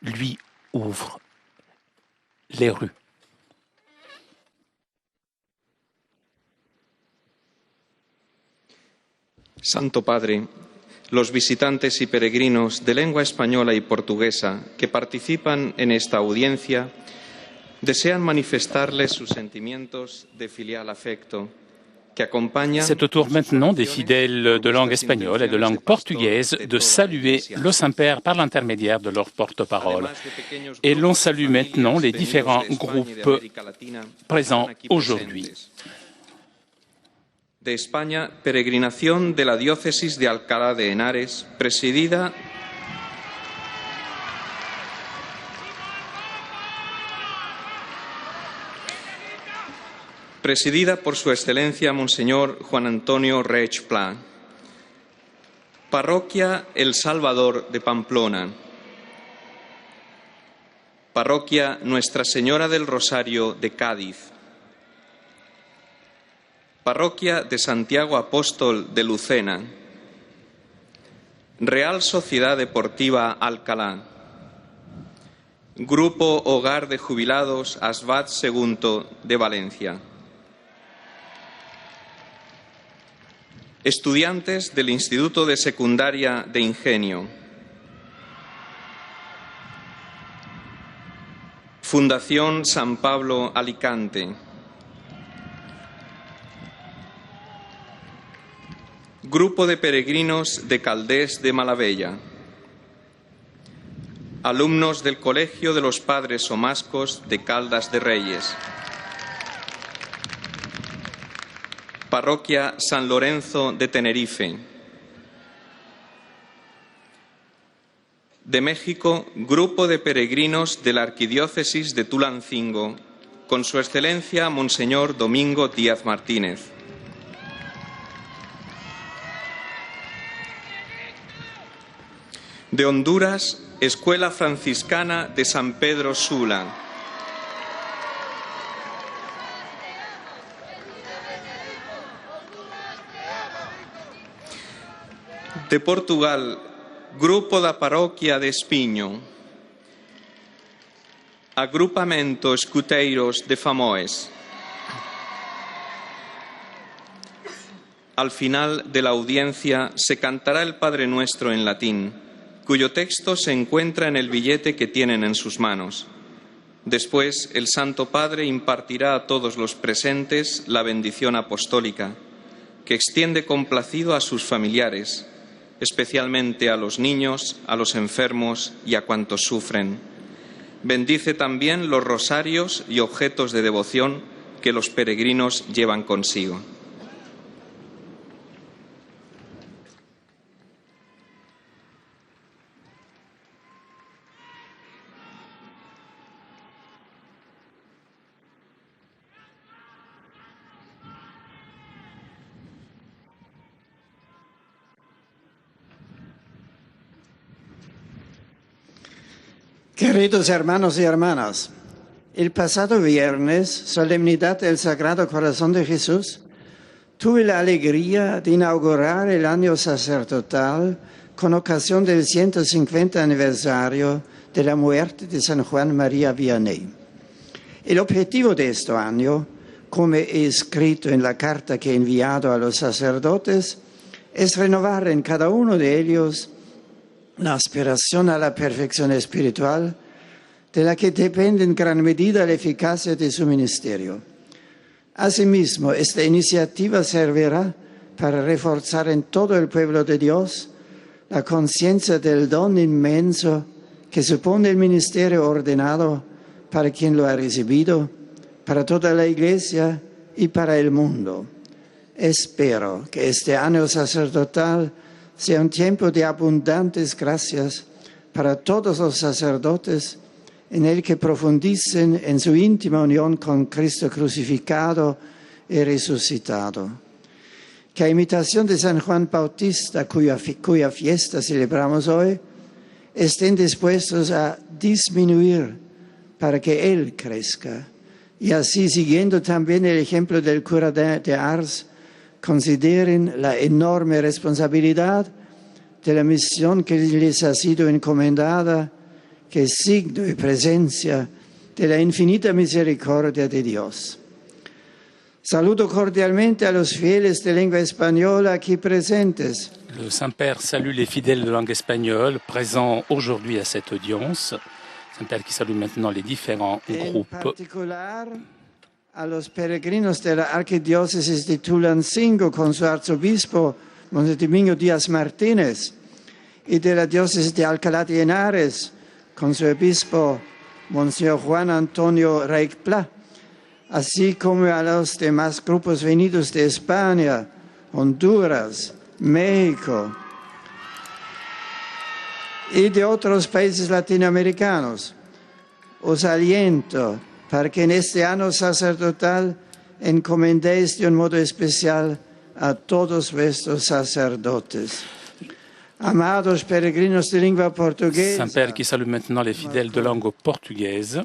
lui ouvre les rues. Santo Padre, los visitantes y peregrinos de lengua española y portuguesa que participan en esta audiencia desean manifestarles sus sentimientos de filial afecto que acompañan. C'est au tour maintenant des fidèles de langue espagnole et de langue portugaise de saluer le Saint-Père par l'intermédiaire de leur porte-parole. Et l'on salue maintenant les différents groupes présents aujourd'hui. De España, peregrinación de la diócesis de Alcalá de Henares, presidida por su excelencia Monseñor Juan Antonio Reig Pla. Parroquia El Salvador de Pamplona. Parroquia Nuestra Señora del Rosario de Cádiz. Parroquia de Santiago Apóstol de Lucena. Real Sociedad Deportiva Alcalá. Grupo Hogar de Jubilados Asbat II de Valencia. Estudiantes del Instituto de Secundaria de Ingenio. Fundación San Pablo Alicante. Grupo de peregrinos de Caldés de Malavella. Alumnos del Colegio de los Padres Somascos de Caldas de Reyes. Parroquia San Lorenzo de Tenerife. De México, Grupo de peregrinos de la Arquidiócesis de Tulancingo, con su excelencia Monseñor Domingo Díaz Martínez. De Honduras, Escuela Franciscana de San Pedro Sula. De Portugal, Grupo da Paróquia de Espinho. Agrupamento Escuteiros de Famoes. Al final de la audiencia se cantará el Padre Nuestro en latín, cuyo texto se encuentra en el billete que tienen en sus manos. Después, el Santo Padre impartirá a todos los presentes la bendición apostólica, que extiende complacido a sus familiares, especialmente a los niños, a los enfermos y a cuantos sufren. Bendice también los rosarios y objetos de devoción que los peregrinos llevan consigo. Queridos hermanos y hermanas, el pasado viernes, solemnidad del Sagrado Corazón de Jesús, tuve la alegría de inaugurar el año sacerdotal con ocasión del 150 aniversario de la muerte de San Juan María Vianney. El objetivo de este año, como he escrito en la carta que he enviado a los sacerdotes, es renovar en cada uno de ellos la aspiración a la perfección espiritual, de la que depende en gran medida la eficacia de su ministerio. Asimismo, esta iniciativa servirá para reforzar en todo el pueblo de Dios la conciencia del don inmenso que supone el ministerio ordenado para quien lo ha recibido, para toda la Iglesia y para el mundo. Espero que este año sacerdotal sea un tiempo de abundantes gracias para todos los sacerdotes, en el que profundicen en su íntima unión con Cristo crucificado y resucitado. Que a imitación de San Juan Bautista, cuya fiesta celebramos hoy, estén dispuestos a disminuir para que Él crezca. Y así, siguiendo también el ejemplo del cura de Ars, consideren la enorme responsabilidad de la misión que les ha sido encomendada che è signo e presenza della infinita misericordia di Dios. Saluto cordialmente a los fieles de lengua española aquí presentes. Le Saint-Père salue les fidèles de langue espagnole présents aujourd'hui à cette audience. Saint-Père qui salue maintenant les différents groupes. En particular a los peregrinos de la Arquidiócesis de Tulancingo con su arzobispo, Monseñor Domingo Díaz Martínez, y de la diócesis de Alcalá de Henares con su obispo, Monseñor Juan Antonio Reicpla, así como a los demás grupos venidos de España, Honduras, México y de otros países latinoamericanos. Os aliento para que en este año sacerdotal encomendéis de un modo especial a todos vuestros sacerdotes. Amados peregrinos de lengua portuguesa, Saint-Père qui salue maintenant les fidèles de langue portugaise.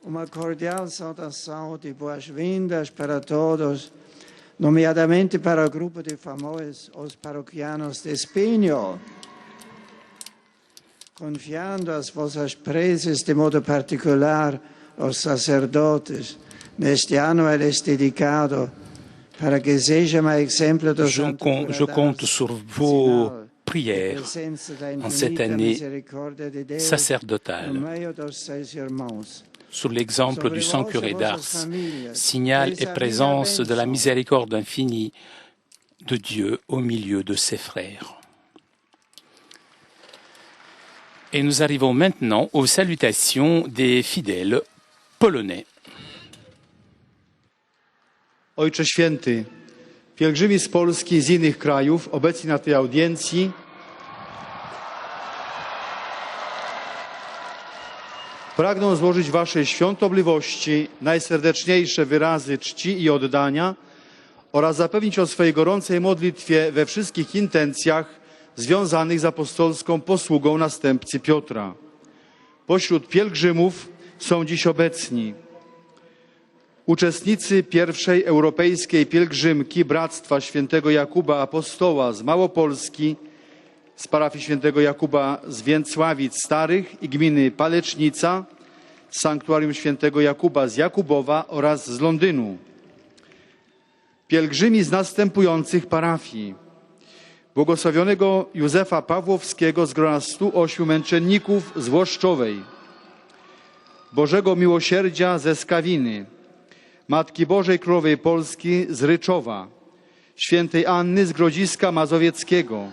uma cordial saudação de boas-vindas para todos, nomeadamente para o grupo de famosos os paroquianos de Espinho, confiando as vossas preces de modo particular aos sacerdotes. Neste ano ele é dedicado para que seja um exemplo do Je compte sur vos prières en cette année sacerdotale, sous l'exemple du Saint Curé d'Ars, signal et présence de la miséricorde infinie de Dieu au milieu de ses frères. Et nous arrivons maintenant aux salutations des fidèles polonais. Ojcze Święty, pielgrzymi z Polski i z innych krajów obecni na tej audiencji pragną złożyć Waszej świątobliwości najserdeczniejsze wyrazy czci i oddania oraz zapewnić o swej gorącej modlitwie we wszystkich intencjach związanych z apostolską posługą następcy Piotra. Pośród pielgrzymów są dziś obecni uczestnicy pierwszej europejskiej pielgrzymki Bractwa Świętego Jakuba Apostoła z Małopolski, z parafii Świętego Jakuba z Więcławic Starych i gminy Palecznica, z sanktuarium Świętego Jakuba z Jakubowa oraz z Londynu. Pielgrzymi z następujących parafii: błogosławionego Józefa Pawłowskiego z grona 108 męczenników z Włoszczowej, Bożego Miłosierdzia ze Skawiny, Matki Bożej Królowej Polski z Ryczowa, Świętej Anny z Grodziska Mazowieckiego,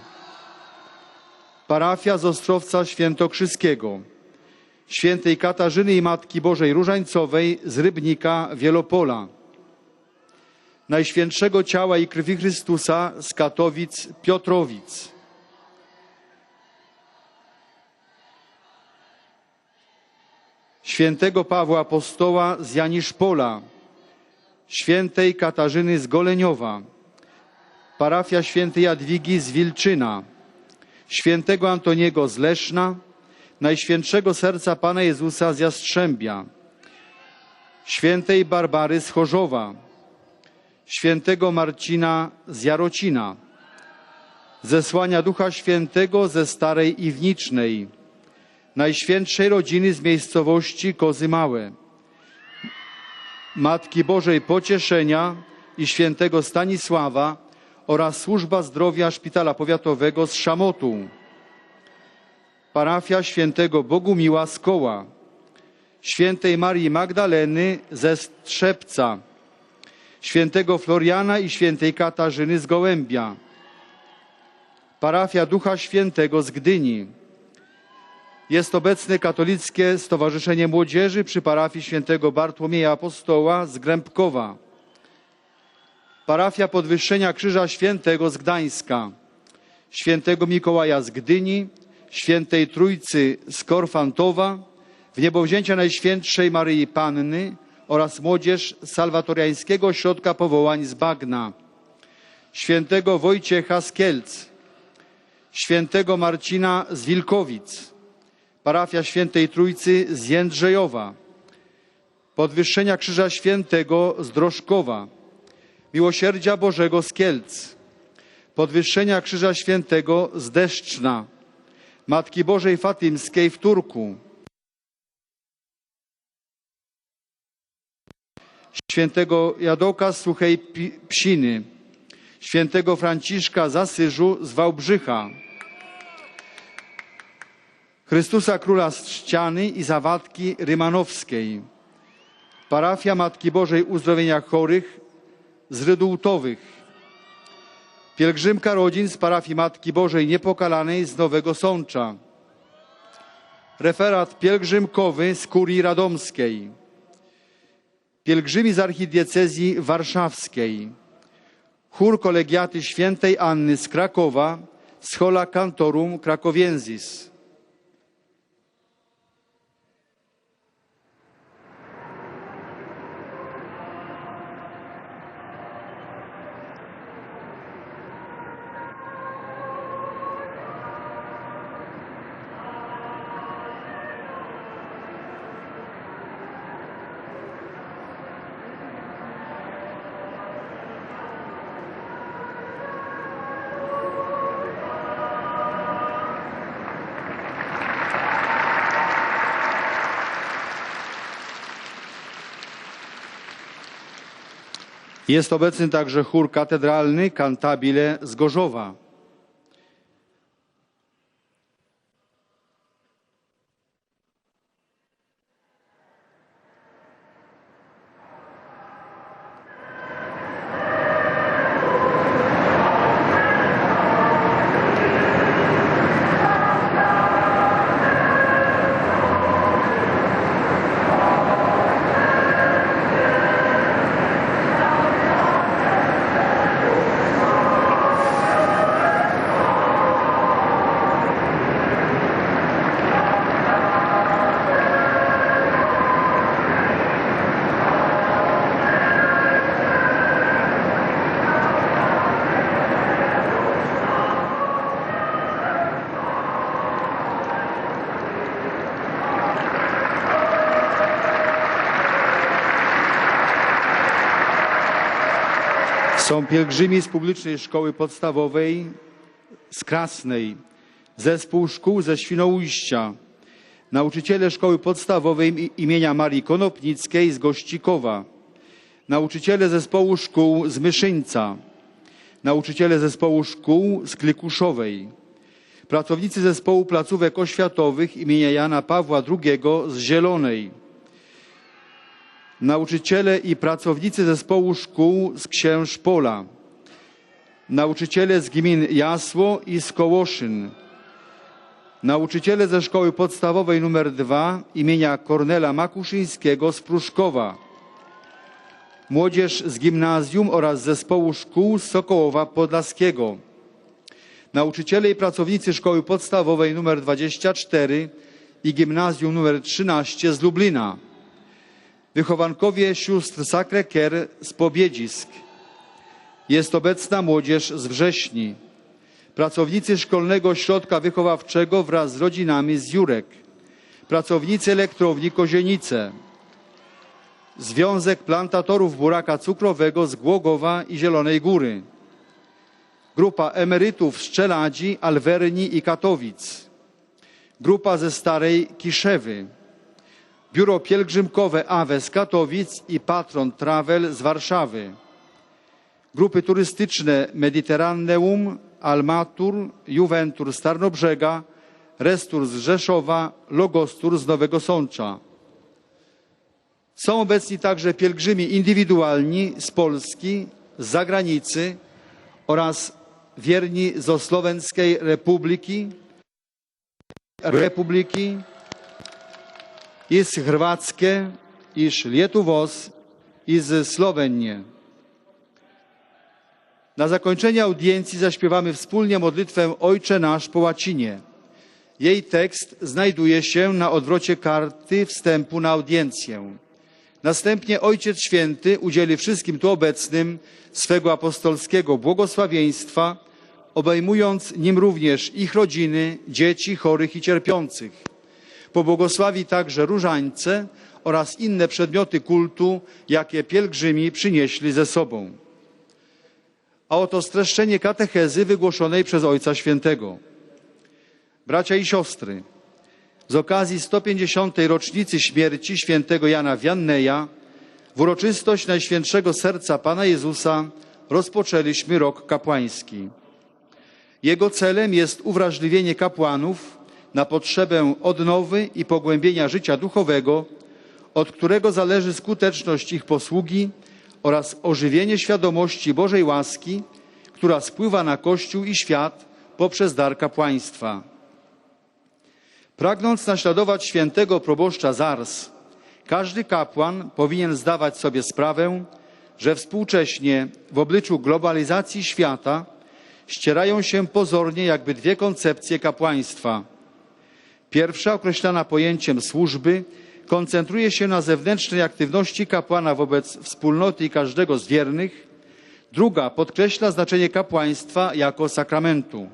parafia z Ostrowca Świętokrzyskiego, Świętej Katarzyny i Matki Bożej Różańcowej z Rybnika Wielopola, Najświętszego Ciała i Krwi Chrystusa z Katowic Piotrowic, Świętego Pawła Apostoła z Janiszpola, Świętej Katarzyny z Goleniowa, parafia Świętej Jadwigi z Wilczyna, Świętego Antoniego z Leszna, Najświętszego Serca Pana Jezusa z Jastrzębia, Świętej Barbary z Chorzowa, Świętego Marcina z Jarocina, zesłania Ducha Świętego ze Starej Iwnicznej, Najświętszej Rodziny z miejscowości Kozy Małe, Matki Bożej Pocieszenia i Świętego Stanisława oraz Służba Zdrowia Szpitala Powiatowego z Szamotu, parafia Świętego Bogumiła z Koła, Świętej Marii Magdaleny ze Strzepca, Świętego Floriana i Świętej Katarzyny z Gołębia, parafia Ducha Świętego z Gdyni. Jest obecne Katolickie Stowarzyszenie Młodzieży przy parafii Świętego Bartłomieja Apostoła z Grębkowa, parafia Podwyższenia Krzyża Świętego z Gdańska, Świętego Mikołaja z Gdyni, Świętej Trójcy z Korfantowa, Wniebowzięcia Najświętszej Maryi Panny oraz młodzież Salwatoriańskiego Ośrodka Powołań z Bagna, Świętego Wojciecha z Kielc, Świętego Marcina z Wilkowic, parafia Świętej Trójcy z Jędrzejowa, Podwyższenia Krzyża Świętego z Drożkowa, Miłosierdzia Bożego z Kielc, Podwyższenia Krzyża Świętego z Deszczna, Matki Bożej Fatymskiej w Turku, świętego Jadoka z Suchej Psiny, świętego Franciszka z Asyżu z Wałbrzycha, Chrystusa Króla z Trzciany i Zawadki Rymanowskiej, parafia Matki Bożej Uzdrowienia Chorych z Rydultowych, pielgrzymka rodzin z parafii Matki Bożej Niepokalanej z Nowego Sącza, referat pielgrzymkowy z Kurii Radomskiej, pielgrzymi z archidiecezji warszawskiej, chór kolegiaty świętej Anny z Krakowa, Schola Cantorum Krakowiensis. Jest obecny także chór katedralny Cantabile z Gorzowa. Są pielgrzymi z publicznej szkoły podstawowej z Krasnej, zespół szkół ze Świnoujścia, nauczyciele szkoły podstawowej imienia Marii Konopnickiej z Gościkowa, nauczyciele zespołu szkół z Myszyńca, nauczyciele zespołu szkół z Klikuszowej, pracownicy zespołu placówek oświatowych imienia Jana Pawła II z Zielonej, nauczyciele i pracownicy zespołu szkół z Księżpola, nauczyciele z gmin Jasło i Skołoszyn, nauczyciele ze szkoły podstawowej nr 2 imienia Kornela Makuszyńskiego z Pruszkowa, młodzież z gimnazjum oraz zespołu szkół z Sokołowa Podlaskiego, nauczyciele i pracownicy szkoły podstawowej nr 24 i gimnazjum nr 13 z Lublina, wychowankowie sióstr Sacré-Cœur z Pobiedzisk. Jest obecna młodzież z Wrześni, pracownicy Szkolnego Ośrodka Wychowawczego wraz z rodzinami z Jurek, pracownicy Elektrowni Kozienice, Związek Plantatorów Buraka Cukrowego z Głogowa i Zielonej Góry, grupa emerytów z Czeladzi, Alwerni i Katowic, grupa ze Starej Kiszewy, biuro pielgrzymkowe AWE z Katowic i Patron Travel z Warszawy, grupy turystyczne Mediterraneum, Almatur, Juventur z Tarnobrzega, Restur z Rzeszowa, Logostur z Nowego Sącza. Są obecni także pielgrzymi indywidualni z Polski, z zagranicy oraz wierni z Słowenskiej Republiki i z Chorwackie, i z Lietuvos, i z Słowenii. Na zakończenie audiencji zaśpiewamy wspólnie modlitwę Ojcze Nasz po łacinie. Jej tekst znajduje się na odwrocie karty wstępu na audiencję. Następnie Ojciec Święty udzieli wszystkim tu obecnym swego apostolskiego błogosławieństwa, obejmując nim również ich rodziny, dzieci, chorych i cierpiących. Pobłogosławi także różańce oraz inne przedmioty kultu, jakie pielgrzymi przynieśli ze sobą. A oto streszczenie katechezy wygłoszonej przez Ojca Świętego. Bracia i siostry, z okazji 150. rocznicy śmierci świętego Jana Wianneja w uroczystość Najświętszego Serca Pana Jezusa rozpoczęliśmy rok kapłański. Jego celem jest uwrażliwienie kapłanów na potrzebę odnowy i pogłębienia życia duchowego, od którego zależy skuteczność ich posługi oraz ożywienie świadomości Bożej łaski, która spływa na Kościół i świat poprzez dar kapłaństwa. Pragnąc naśladować świętego proboszcza z Ars, każdy kapłan powinien zdawać sobie sprawę, że współcześnie w obliczu globalizacji świata ścierają się pozornie jakby dwie koncepcje kapłaństwa. Pierwsza, określana pojęciem służby, koncentruje się na zewnętrznej aktywności kapłana wobec wspólnoty i każdego z wiernych. Druga podkreśla znaczenie kapłaństwa jako sakramentu.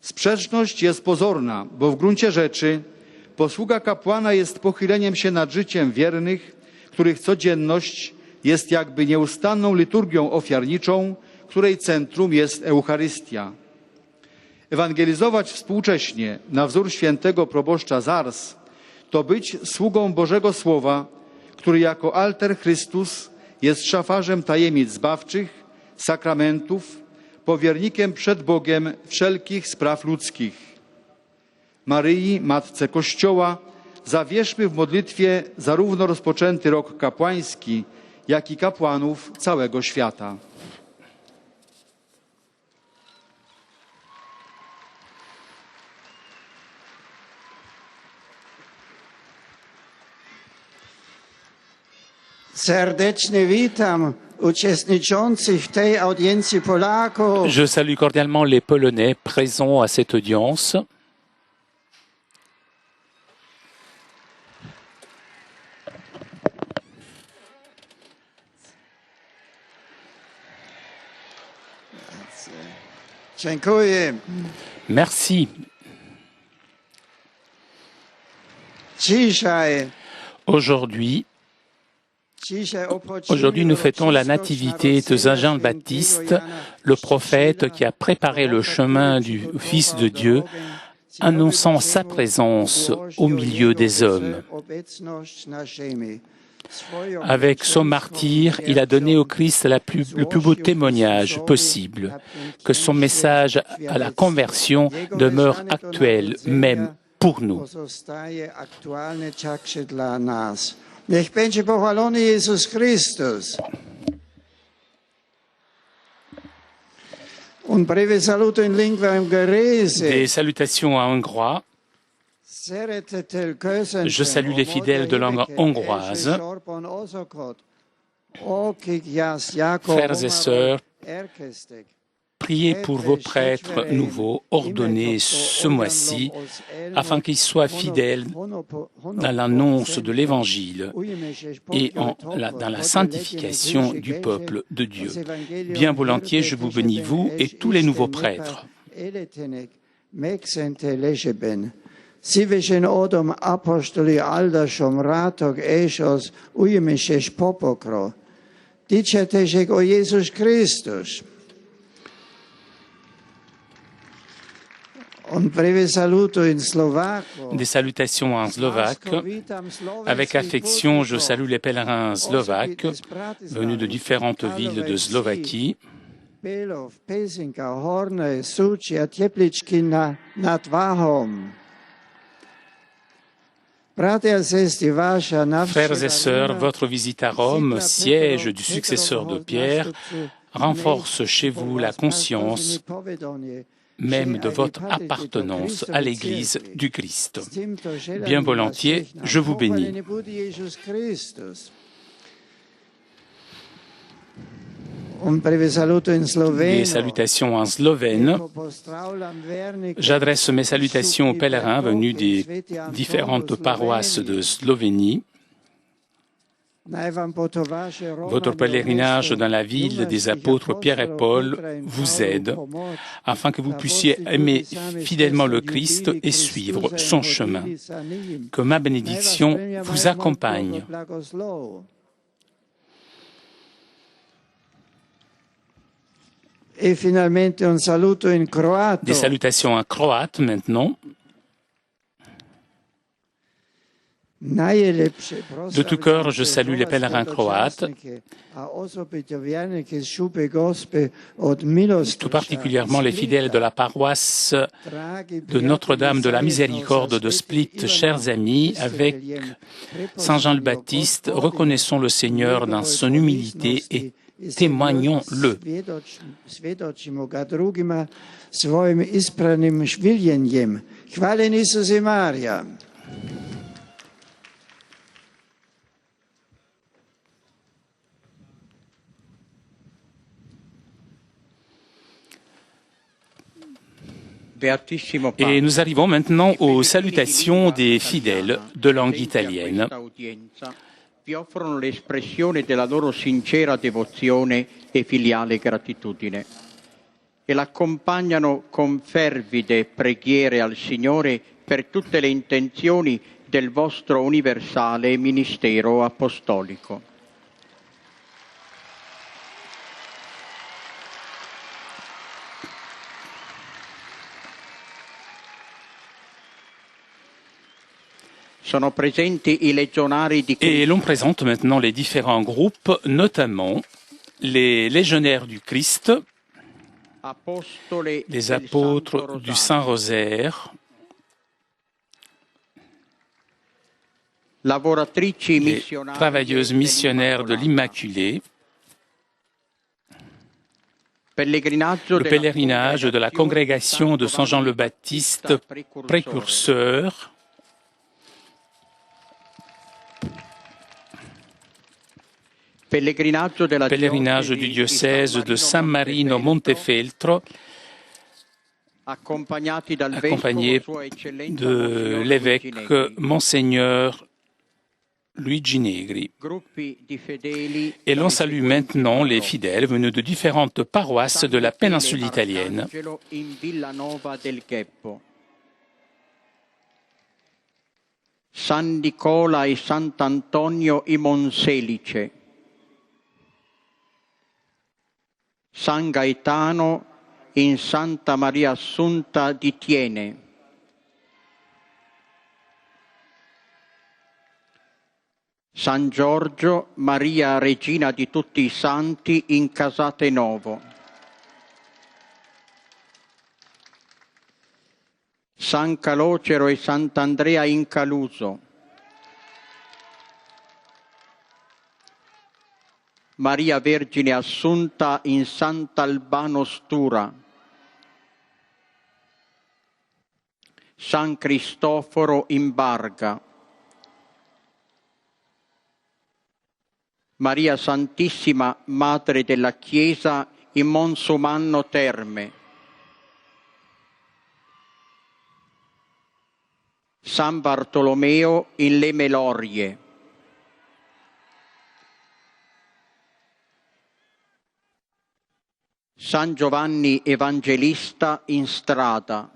Sprzeczność jest pozorna, bo w gruncie rzeczy posługa kapłana jest pochyleniem się nad życiem wiernych, których codzienność jest jakby nieustanną liturgią ofiarniczą, której centrum jest Eucharystia. Ewangelizować współcześnie na wzór świętego proboszcza z Ars to być sługą Bożego Słowa, który jako alter Chrystus jest szafarzem tajemnic zbawczych, sakramentów, powiernikiem przed Bogiem wszelkich spraw ludzkich. Maryi, Matce Kościoła, zawierzmy w modlitwie zarówno rozpoczęty rok kapłański, jak i kapłanów całego świata. Serdecznie witam uczestniczących w tej audiencji Polaków. Je salue cordialement les Polonais présents à cette audience. Dziękuję. Merci. Dzisiaj Aujourd'hui, nous fêtons la nativité de Saint Jean-Baptiste, le prophète qui a préparé le chemin du Fils de Dieu, annonçant sa présence au milieu des hommes. Avec son martyre, il a donné au Christ le plus beau témoignage possible, que son message à la conversion demeure actuel, même pour nous. Niech będzie pochwalony Jezus Chrystus. Un breve saluto in lingua ungherese. Des salutations en hongrois. Je salue les fidèles de langue hongroise. Frères et sœurs, priez pour vos prêtres nouveaux ordonnés ce mois-ci, afin qu'ils soient fidèles dans l'annonce de l'Évangile et dans la sanctification du peuple de Dieu. Bien volontiers, je vous bénis, vous et tous les nouveaux prêtres. Si vešen odom apostoli aldašom ratok ešos ujemešeš popokro. Dičetešek o Jezus Christus. Des salutations en slovaque. Avec affection, je salue les pèlerins slovaques venus de différentes villes de Slovaquie. Frères et sœurs, votre visite à Rome, siège du successeur de Pierre, renforce chez vous la conscience même de votre appartenance à l'Église du Christ. Bien volontiers, je vous bénis. Des salutations en slovène. J'adresse mes salutations aux pèlerins venus des différentes paroisses de Slovénie. Votre pèlerinage dans la ville des apôtres Pierre et Paul vous aide afin que vous puissiez aimer fidèlement le Christ et suivre son chemin. Que ma bénédiction vous accompagne. E finalmente un saluto in croato. Des salutations en croate maintenant. De tout cœur, je salue les pèlerins croates, tout particulièrement les fidèles de la paroisse de Notre-Dame de la Miséricorde de Split. Chers amis, avec Saint Jean le Baptiste, reconnaissons le Seigneur dans son humilité et témoignons-le. Et nous arrivons maintenant aux salutations des fidèles de langue italienne. Vi offrono l'espressione della loro sincera devozione e filiale gratitudine e l'accompagnano con fervide preghiere al Signore per tutte le intenzioni del vostro universale ministero apostolico. Sono presenti i legionari di Cristo. Et l'on présente maintenant les différents groupes, notamment les légionnaires du Christ, les apôtres du Saint-Rosaire, les travailleuses missionnaires de l'Immaculée, le pèlerinage de la congrégation de Saint Jean le Baptiste, précurseur, pèlerinage du diocèse de San Marino Montefeltro, accompagné de l'évêque Monseigneur Luigi Negri. Et l'on salue maintenant les fidèles venus de différentes paroisses de la péninsule italienne. San Nicola e Sant'Antonio in Monselice, San Gaetano in Santa Maria Assunta di Tiene, San Giorgio Maria Regina di tutti i Santi in Casatenovo, San Calocero e Sant'Andrea in Caluso, Maria Vergine Assunta in Sant'Albano Stura, San Cristoforo in Barga, Maria Santissima Madre della Chiesa in Monsumanno Terme, San Bartolomeo in Le Melorie, San Giovanni Evangelista in Strada,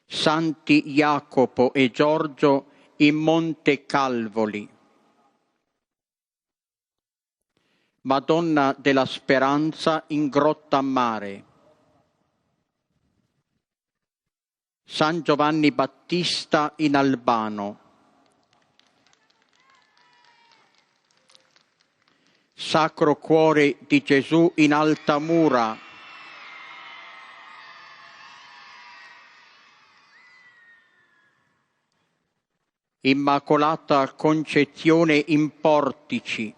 Santi Jacopo e Giorgio in Monte Calvoli, Madonna della Speranza in Grottammare, San Giovanni Battista in Albano, Sacro Cuore di Gesù in Altamura, Immacolata Concezione in Portici,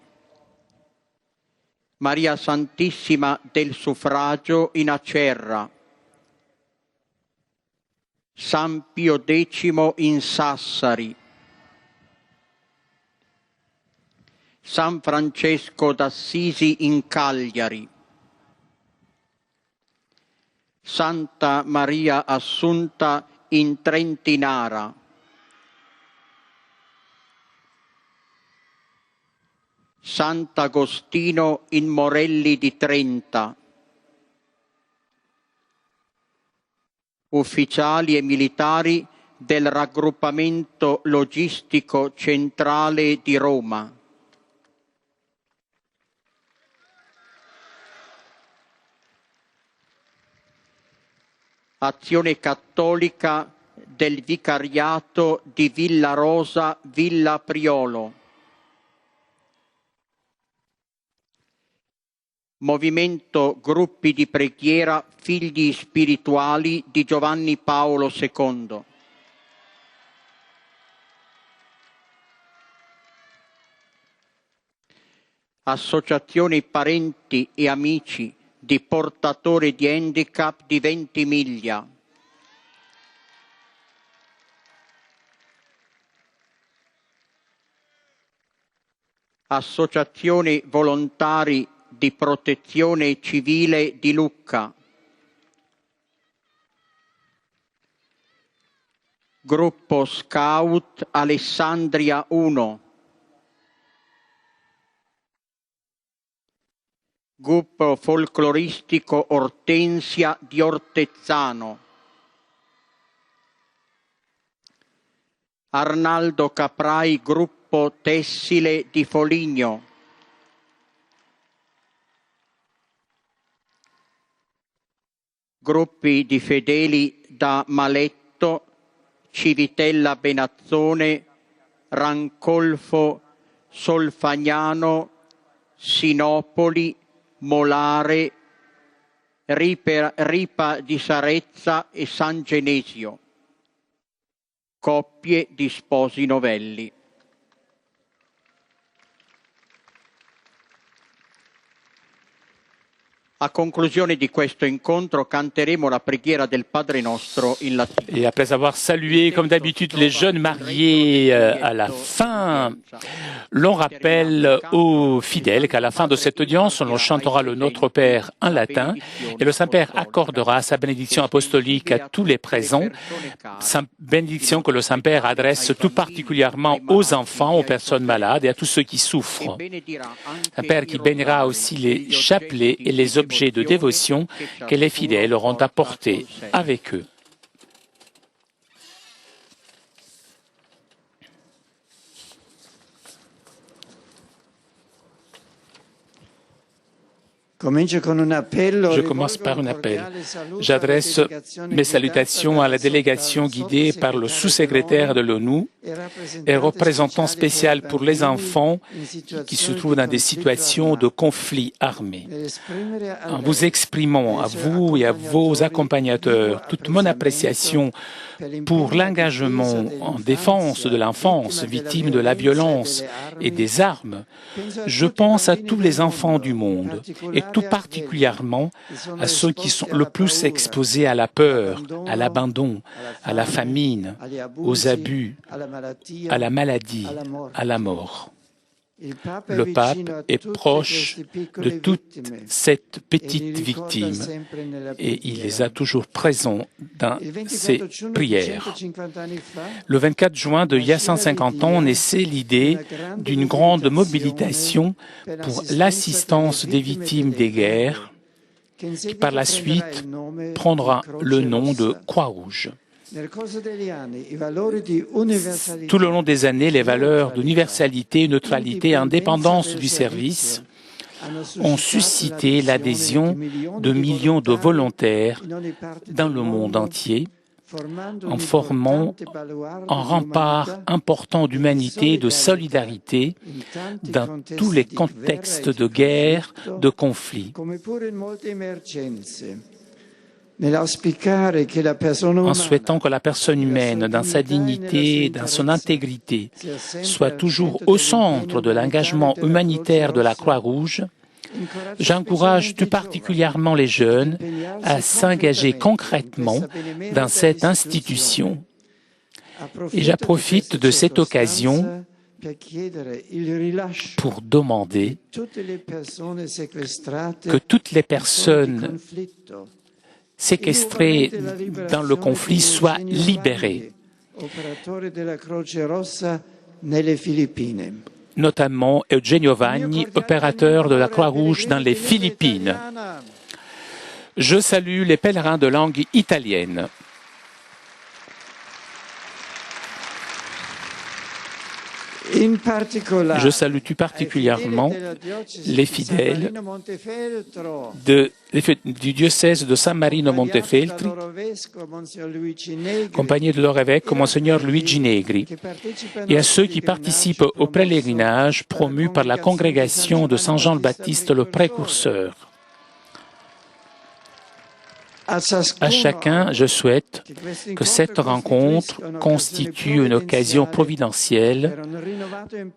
Maria Santissima del Suffragio in Acerra, San Pio X in Sassari, San Francesco d'Assisi in Cagliari, Santa Maria Assunta in Trentinara, Sant'Agostino in Morelli di Trenta, ufficiali e militari del raggruppamento logistico centrale di Roma, Azione Cattolica del Vicariato di Villa Rosa, Villa Priolo. Movimento Gruppi di Preghiera Figli Spirituali di Giovanni Paolo II. Associazione Parenti e Amici di Portatori di Handicap di Ventimiglia. Associazione Volontari di Protezione Civile di Lucca. Gruppo Scout Alessandria 1. Gruppo folcloristico Ortensia di Ortezzano. Arnaldo Caprai, gruppo tessile di Foligno. Gruppi di fedeli da Maletto, Civitella Benazzone, Rancolfo, Solfagnano, Sinopoli, Molare, Ripa di Sarezza e San Genesio. Coppie di sposi novelli. A conclusione di questo incontro canteremo la preghiera del Padre Nostro in latino. Et après avoir salué, comme d'habitude, les jeunes mariés à la fin, l'on rappelle aux fidèles qu'à la fin de cette audience, on chantera le Notre Père en latin et le Saint-Père accordera sa bénédiction apostolique à tous les présents, bénédiction que le Saint-Père adresse tout particulièrement aux enfants, aux personnes malades et à tous ceux qui souffrent. Saint-Père qui bénira aussi les chapelets et les objets de dévotion que les fidèles auront apportés avec eux. Je commence par un appel. J'adresse mes salutations à la délégation guidée par le sous-secrétaire de l'ONU et représentant spécial pour les enfants qui se trouvent dans des situations de conflit armé. En vous exprimant à vous et à vos accompagnateurs toute mon appréciation pour l'engagement en défense de l'enfance victime de la violence et des armes, je pense à tous les enfants du monde et tout particulièrement à ceux qui sont le plus exposés à la peur, à l'abandon, à la famine, aux abus, à la maladie, à la mort. Le pape est proche de toute cette petite victime et il les a toujours présents dans ses prières. Le 24 juin d'il y a 150 ans, naissait l'idée d'une grande mobilisation pour l'assistance des victimes des guerres qui par la suite prendra le nom de Croix-Rouge. Tout le long des années, les valeurs d'universalité, neutralité et indépendance du service ont suscité l'adhésion de millions de volontaires dans le monde entier, en formant un rempart important d'humanité et de solidarité dans tous les contextes de guerre, de conflit. En souhaitant que la personne humaine, dans sa dignité, dans son intégrité, soit toujours au centre de l'engagement humanitaire de la Croix-Rouge, j'encourage tout particulièrement les jeunes à s'engager concrètement dans cette institution. Et j'en profite de cette occasion pour demander que toutes les personnes séquestrés dans le conflit soient libérés, notamment Eugenio Vagni, opérateur de la Croix-Rouge dans les Philippines. Je salue les pèlerins de langue italienne. Je salue tout particulièrement les fidèles du diocèse de San Marino Montefeltri, accompagnés de leur évêque, Monseigneur Luigi Negri, et à ceux qui participent au pèlerinage promu par la congrégation de Saint Jean le Baptiste le Précurseur. À chacun, je souhaite que cette rencontre constitue une occasion providentielle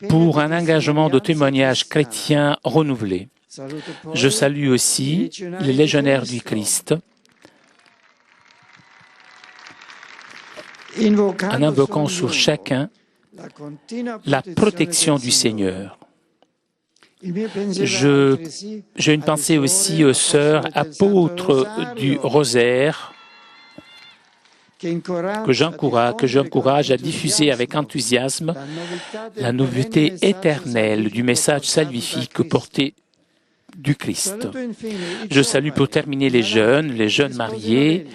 pour un engagement de témoignage chrétien renouvelé. Je salue aussi les légionnaires du Christ en invoquant sur chacun la protection du Seigneur. J'ai une pensée aussi aux sœurs apôtres du rosaire que j'encourage à diffuser avec enthousiasme la nouveauté éternelle du message salvifique porté du Christ. Je salue pour terminer les jeunes mariés,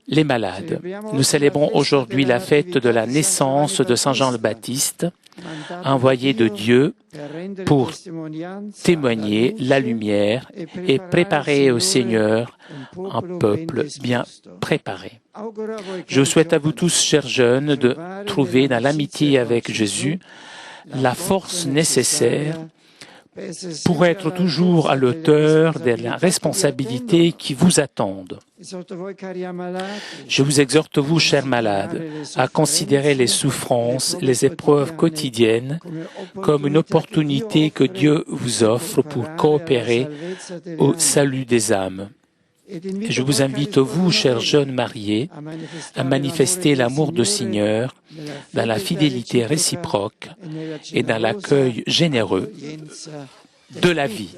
les malades. Nous célébrons aujourd'hui la fête de la naissance de Saint Jean le Baptiste, envoyé de Dieu pour témoigner la lumière et préparer au Seigneur un peuple bien préparé. Je souhaite à vous tous, chers jeunes, de trouver dans l'amitié avec Jésus la force nécessaire pour être toujours à l'auteur des responsabilités qui vous attendent. Je vous exhorte, vous, chers malades, à considérer les souffrances, les épreuves quotidiennes comme une opportunité que Dieu vous offre pour coopérer au salut des âmes. Et je vous invite, vous, chers jeunes mariés, à manifester l'amour du Seigneur dans la fidélité réciproque et dans l'accueil généreux de la vie.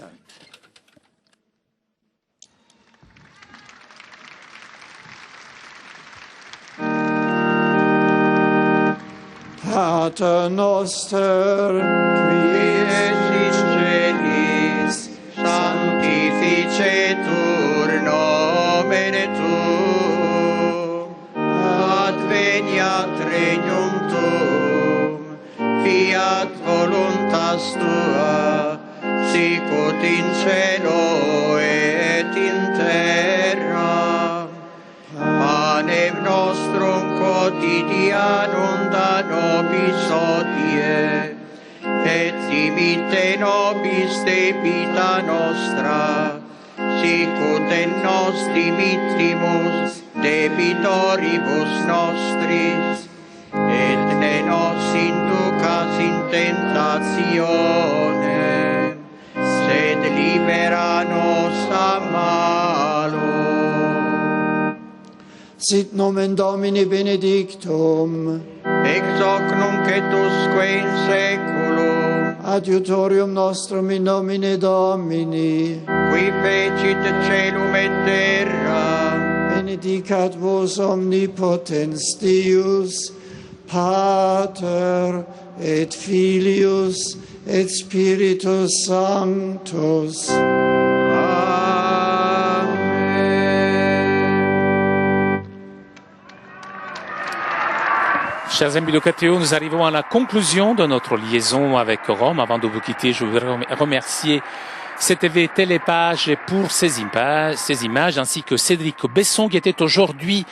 Pater noster, qui es in celis, sanctificetur nomen tuum, adveniat regnum tuum, fiat voluntas tua, sicut in cielo et in terra. Panem nostrum quotidianum da nobis hodie, et dimitte nobis debita nostra, sicut et nos dimittimus debitoribus nostris, et ne nos inducas in tentatione, sed libera nos a malo. Sit nomen Domini benedictum, ex hoc nunc et usque in seculum, adiutorium nostrum in nomine Domini, qui fecit celum et terra, benedicat vos omnipotens Deus, Pater et Filius et Spiritus Sanctus. Chers amis de Catéo, nous arrivons à la conclusion de notre liaison avec Rome. Avant de vous quitter, je voudrais remercier CTV Télépage pour ces images, ainsi que Cédric Besson qui était aujourd'hui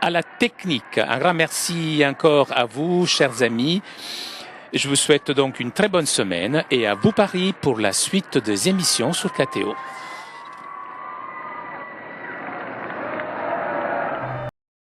à la technique. Un grand merci encore à vous, chers amis. Je vous souhaite donc une très bonne semaine et à vous Paris pour la suite des émissions sur Catéo.